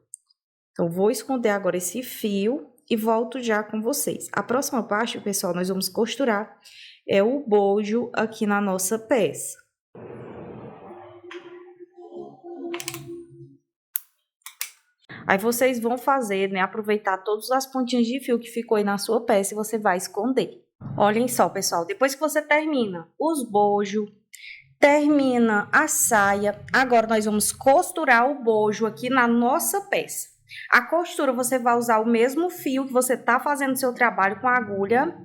Então, vou esconder agora esse fio e volto já com vocês. A próxima parte, pessoal, nós vamos costurar o bojo aqui na nossa peça. Aí vocês vão fazer, né, aproveitar todas as pontinhas de fio que ficou aí na sua peça e você vai esconder. Olhem só, pessoal, depois que você termina os bojos, termina a saia, agora nós vamos costurar o bojo aqui na nossa peça. A costura você vai usar o mesmo fio que você tá fazendo seu trabalho com a agulha.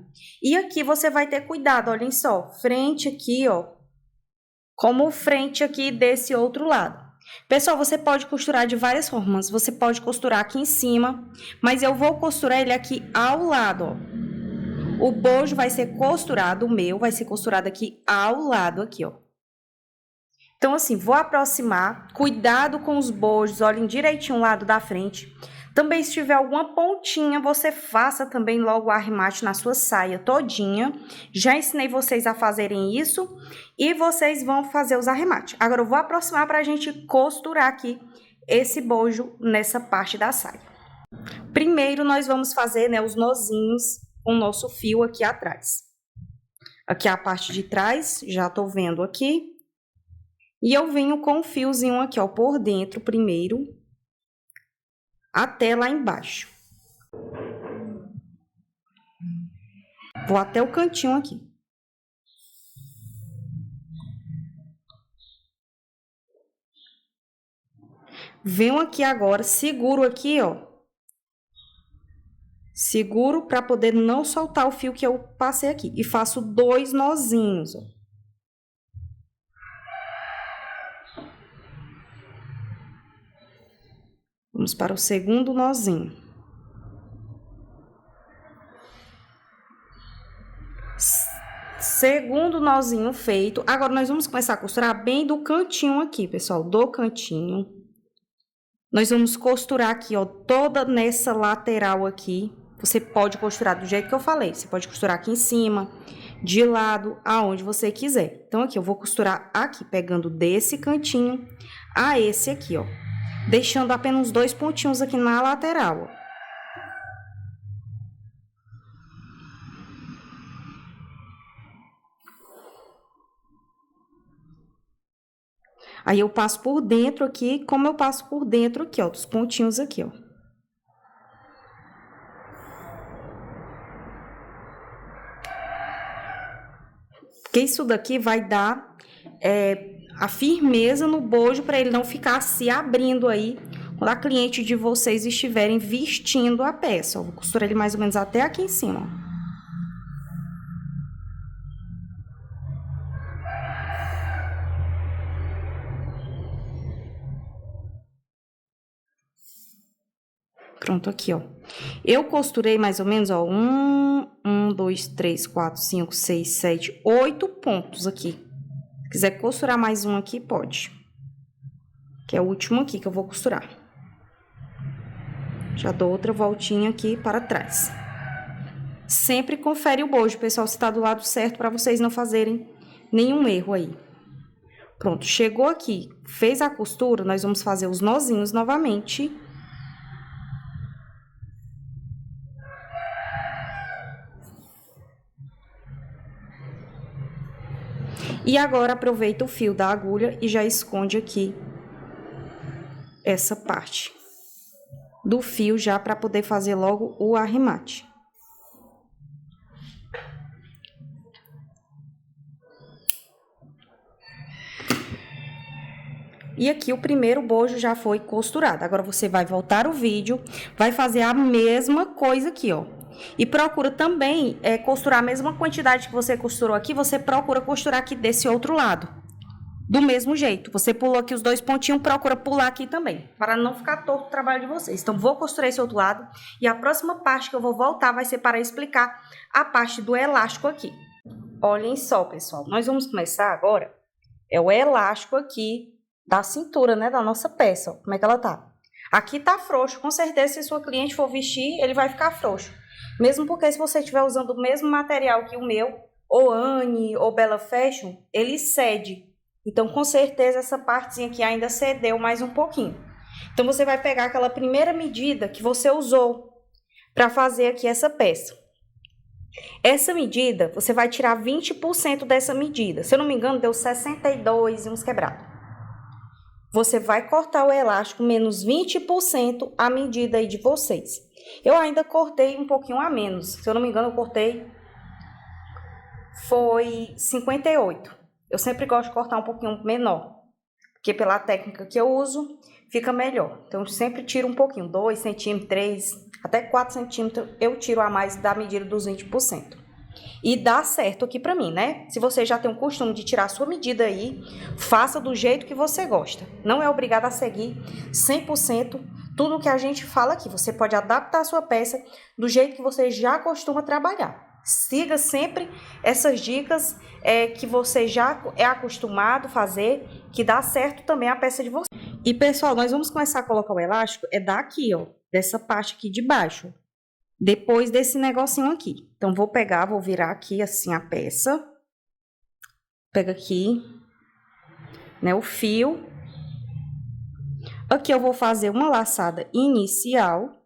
E aqui você vai ter cuidado, olhem só, frente aqui, ó, como frente aqui desse outro lado. Pessoal, você pode costurar de várias formas. Você pode costurar aqui em cima, mas eu vou costurar ele aqui ao lado, ó. O bojo vai ser costurado, o meu vai ser costurado aqui ao lado, aqui, ó. Então, assim, vou aproximar. Cuidado com os bojos, olhem direitinho o lado da frente. Também, se tiver alguma pontinha, você faça também logo o arremate na sua saia todinha. Já ensinei vocês a fazerem isso e vocês vão fazer os arremates. Agora, eu vou aproximar para a gente costurar aqui esse bojo nessa parte da saia. Primeiro, nós vamos fazer, né, os nozinhos com o nosso fio aqui atrás. Aqui é a parte de trás, já tô vendo aqui. E eu venho com o fiozinho aqui, ó, por dentro primeiro, até lá embaixo. Vou até o cantinho aqui. Venho aqui agora, seguro aqui, ó. Seguro para poder não soltar o fio que eu passei aqui. E faço 2 nozinhos, ó. Vamos para o segundo nozinho. Segundo nozinho feito. Agora, nós vamos começar a costurar bem do cantinho aqui, pessoal. Do cantinho. Nós vamos costurar aqui, ó, toda nessa lateral aqui. Você pode costurar do jeito que eu falei. Você pode costurar aqui em cima, de lado, aonde você quiser. Então, aqui eu vou costurar aqui, pegando desse cantinho a esse aqui, ó. Deixando apenas 2 pontinhos aqui na lateral, ó. Aí, eu passo por dentro aqui, como eu passo por dentro aqui, ó, dos pontinhos aqui, ó. Porque isso daqui vai dar a firmeza no bojo para ele não ficar se abrindo aí quando a cliente de vocês estiverem vestindo a peça. Eu vou costurar ele mais ou menos até aqui em cima, ó. Pronto, aqui, ó. Eu costurei mais ou menos, ó, 2, 3, 4, 5, 6, 7, 8 pontos aqui. Se quiser costurar mais um aqui, pode. Que é o último aqui que eu vou costurar. Já dou outra voltinha aqui para trás. Sempre confere o bojo, pessoal, se tá do lado certo, para vocês não fazerem nenhum erro aí. Pronto, chegou aqui, fez a costura, nós vamos fazer os nozinhos novamente. E agora, aproveita o fio da agulha e já esconde aqui essa parte do fio já para poder fazer logo o arremate. E aqui o primeiro bojo já foi costurado. Agora, você vai voltar o vídeo, vai fazer a mesma coisa aqui, ó. E procura também costurar a mesma quantidade que você costurou aqui, você procura costurar aqui desse outro lado. Do mesmo jeito, você pulou aqui os 2 pontinhos, procura pular aqui também, para não ficar torto o trabalho de vocês. Então, vou costurar esse outro lado e a próxima parte que eu vou voltar vai ser para explicar a parte do elástico aqui. Olhem só, pessoal, nós vamos começar agora, o elástico aqui da cintura, né, da nossa peça, ó, como é que ela tá. Aqui tá frouxo, com certeza, se sua cliente for vestir, ele vai ficar frouxo. Mesmo porque se você estiver usando o mesmo material que o meu, ou Anne, ou Bella Fashion, ele cede. Então, com certeza, essa partezinha aqui ainda cedeu mais um pouquinho. Então, você vai pegar aquela primeira medida que você usou para fazer aqui essa peça. Essa medida, você vai tirar 20% dessa medida. Se eu não me engano, deu 62 e uns quebrados. Você vai cortar o elástico menos 20% a medida aí de vocês. Eu ainda cortei um pouquinho a menos. Se eu não me engano, eu cortei... Foi 58. Eu sempre gosto de cortar um pouquinho menor. Porque pela técnica que eu uso, fica melhor. Então, eu sempre tiro um pouquinho. 2 centímetros, 3, até 4 centímetros eu tiro a mais da medida dos 20%. E dá certo aqui pra mim, né? Se você já tem o costume de tirar a sua medida aí, faça do jeito que você gosta. Não é obrigado a seguir 100% tudo que a gente fala aqui. Você pode adaptar a sua peça do jeito que você já costuma trabalhar. Siga sempre essas dicas que você já é acostumado a fazer, que dá certo também a peça de você. E, pessoal, nós vamos começar a colocar o elástico, daqui, ó, dessa parte aqui de baixo. Depois desse negocinho aqui. Então, vou pegar, vou virar aqui assim a peça. Pega aqui, né, o fio. Aqui eu vou fazer uma laçada inicial.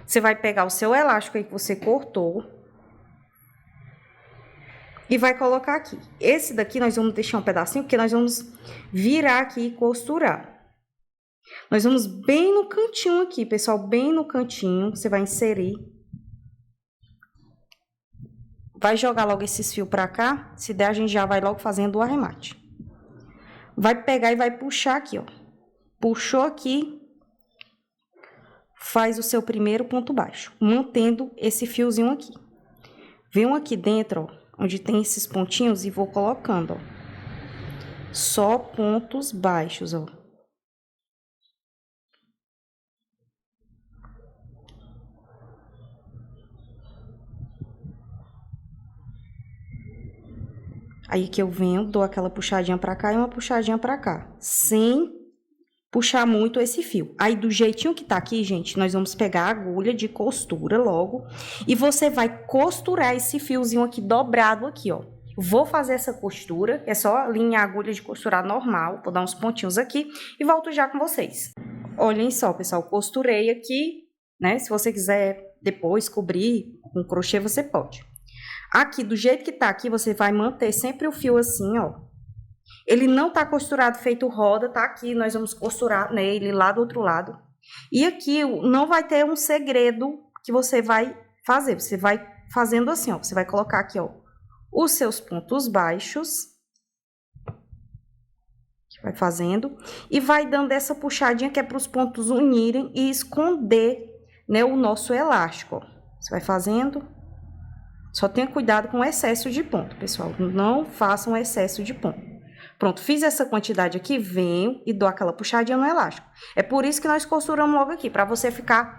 Você vai pegar o seu elástico aí que você cortou. E vai colocar aqui. Esse daqui nós vamos deixar um pedacinho, porque nós vamos virar aqui e costurar. Nós vamos bem no cantinho aqui, pessoal, bem no cantinho. Você vai inserir. Vai jogar logo esses fios pra cá. Se der, a gente já vai logo fazendo o arremate. Vai pegar e vai puxar aqui, ó. Puxou aqui. Faz o seu primeiro ponto baixo, mantendo esse fiozinho aqui. Venho aqui dentro, ó, onde tem esses pontinhos e vou colocando, ó. Só pontos baixos, ó. Aí que eu venho, dou aquela puxadinha pra cá e uma puxadinha pra cá, sem puxar muito esse fio. Aí, do jeitinho que tá aqui, gente, nós vamos pegar a agulha de costura logo e você vai costurar esse fiozinho aqui dobrado aqui, ó. Vou fazer essa costura, é só alinhar a agulha de costurar normal, vou dar uns pontinhos aqui e volto já com vocês. Olhem só, pessoal, costurei aqui, né? Se você quiser depois cobrir com crochê, você pode. Aqui, do jeito que tá aqui, você vai manter sempre o fio assim, ó. Ele não tá costurado feito roda, tá aqui, nós vamos costurar nele lá do outro lado. E aqui não vai ter um segredo que você vai fazer, você vai fazendo assim, ó. Você vai colocar aqui, ó, os seus pontos baixos. Vai fazendo e vai dando essa puxadinha que é para os pontos unirem e esconder, né, o nosso elástico, ó. Você vai fazendo. Só tenha cuidado com o excesso de ponto, pessoal. Não façam excesso de ponto. Pronto, fiz essa quantidade aqui, venho e dou aquela puxadinha no elástico. É por isso que nós costuramos logo aqui, para você ficar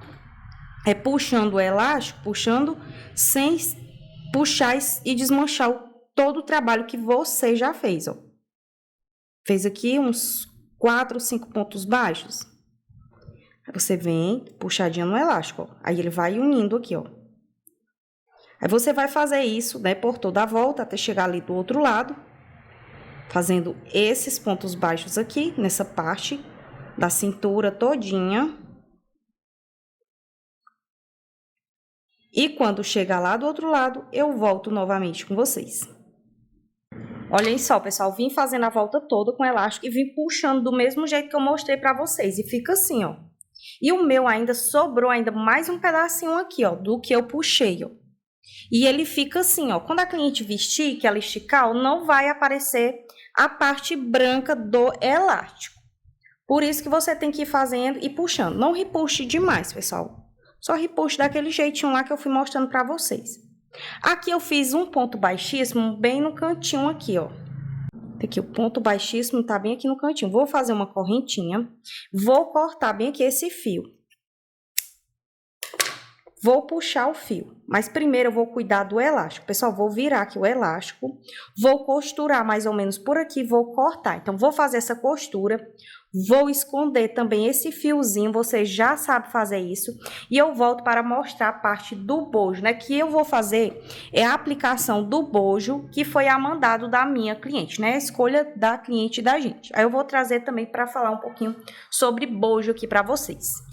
puxando o elástico, puxando sem puxar e desmanchar todo o trabalho que você já fez, ó. Fez aqui uns 4, 5 pontos baixos. Aí você vem, puxadinha no elástico, ó. Aí ele vai unindo aqui, ó. Aí você vai fazer isso, né, por toda a volta, até chegar ali do outro lado. Fazendo esses pontos baixos aqui, nessa parte da cintura todinha. E quando chegar lá do outro lado, eu volto novamente com vocês. Olhem só, pessoal, vim fazendo a volta toda com elástico e vim puxando do mesmo jeito que eu mostrei pra vocês. E fica assim, ó. E o meu ainda sobrou ainda mais um pedacinho aqui, ó, do que eu puxei, ó. E ele fica assim, ó. Quando a cliente vestir, que ela esticar, não vai aparecer a parte branca do elástico. Por isso que você tem que ir fazendo e puxando. Não repuxe demais, pessoal. Só repuxe daquele jeitinho lá que eu fui mostrando pra vocês. Aqui eu fiz um ponto baixíssimo bem no cantinho aqui, ó. Aqui o ponto baixíssimo tá bem aqui no cantinho. Vou fazer uma correntinha. Vou cortar bem aqui esse fio. Vou puxar o fio. Mas primeiro eu vou cuidar do elástico. Pessoal, vou virar aqui o elástico. Vou costurar mais ou menos por aqui. Vou cortar. Então, vou fazer essa costura. Vou esconder também esse fiozinho. Você já sabe fazer isso. E eu volto para mostrar a parte do bojo, né? Que eu vou fazer é a aplicação do bojo, que foi a mandado da minha cliente, né? A escolha da cliente da gente. Aí eu vou trazer também para falar um pouquinho sobre bojo aqui para vocês.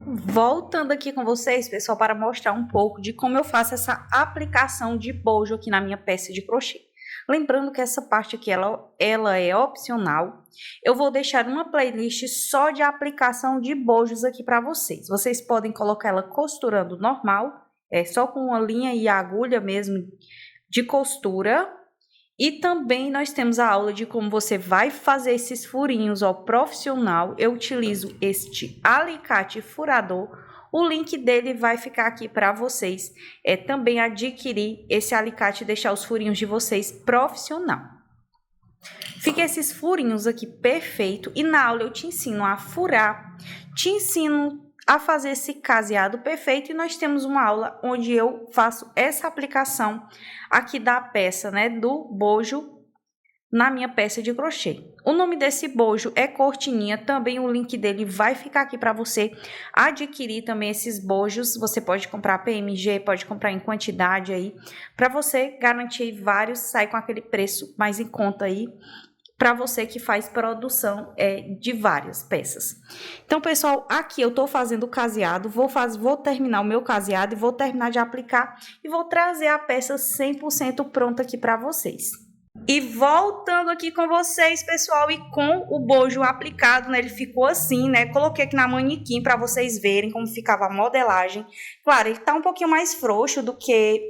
Voltando aqui com vocês, pessoal, para mostrar um pouco de como eu faço essa aplicação de bojo aqui na minha peça de crochê. Lembrando que essa parte aqui, ela é opcional. Eu vou deixar uma playlist só de aplicação de bojos aqui para vocês. Vocês podem colocar ela costurando normal, só com uma linha e agulha mesmo de costura. E também nós temos a aula de como você vai fazer esses furinhos, ó, profissional. Eu utilizo este alicate furador. O link dele vai ficar aqui para vocês. Também adquirir esse alicate e deixar os furinhos de vocês profissional. Fica esses furinhos aqui perfeito. E na aula eu te ensino a furar, te ensino a fazer esse caseado perfeito, e nós temos uma aula onde eu faço essa aplicação aqui da peça, né, do bojo na minha peça de crochê. O nome desse bojo é cortininha, também o link dele vai ficar aqui para você adquirir também esses bojos. Você pode comprar PMG, pode comprar em quantidade aí, para você garantir vários, sai com aquele preço mais em conta aí, para você que faz produção de várias peças. Então, pessoal, aqui eu tô fazendo o caseado, vou terminar o meu caseado e vou terminar de aplicar e vou trazer a peça 100% pronta aqui para vocês. E voltando aqui com vocês, pessoal, e com o bojo aplicado, né? Ele ficou assim, né? Coloquei aqui na manequim para vocês verem como ficava a modelagem. Claro, ele tá um pouquinho mais frouxo do que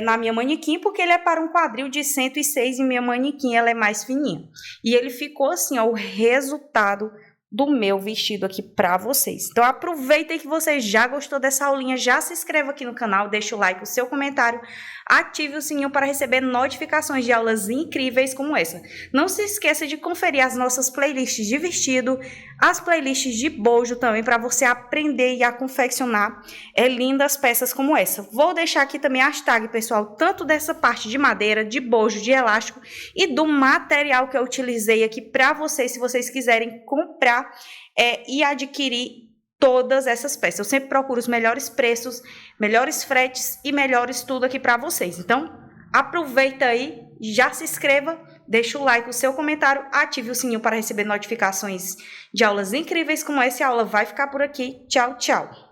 na minha manequim, porque ele é para um quadril de 106 e minha manequim ela é mais fininha. E ele ficou assim, ó, o resultado do meu vestido aqui para vocês. Então aproveitem que você já gostou dessa aulinha, já se inscreva aqui no canal, deixa o like, o seu comentário, ative o sininho para receber notificações de aulas incríveis como essa. Não se esqueça de conferir as nossas playlists de vestido, as playlists de bojo também, para você aprender e a confeccionar lindas peças como essa. Vou deixar aqui também a hashtag, pessoal, tanto dessa parte de madeira, de bojo, de elástico e do material que eu utilizei aqui para vocês, se vocês quiserem comprar e adquirir todas essas peças. Eu sempre procuro os melhores preços, melhores fretes e melhores tudo aqui para vocês. Então, aproveita aí, já se inscreva, deixa o like, o seu comentário, ative o sininho para receber notificações de aulas incríveis como essa. A aula vai ficar por aqui. Tchau, tchau!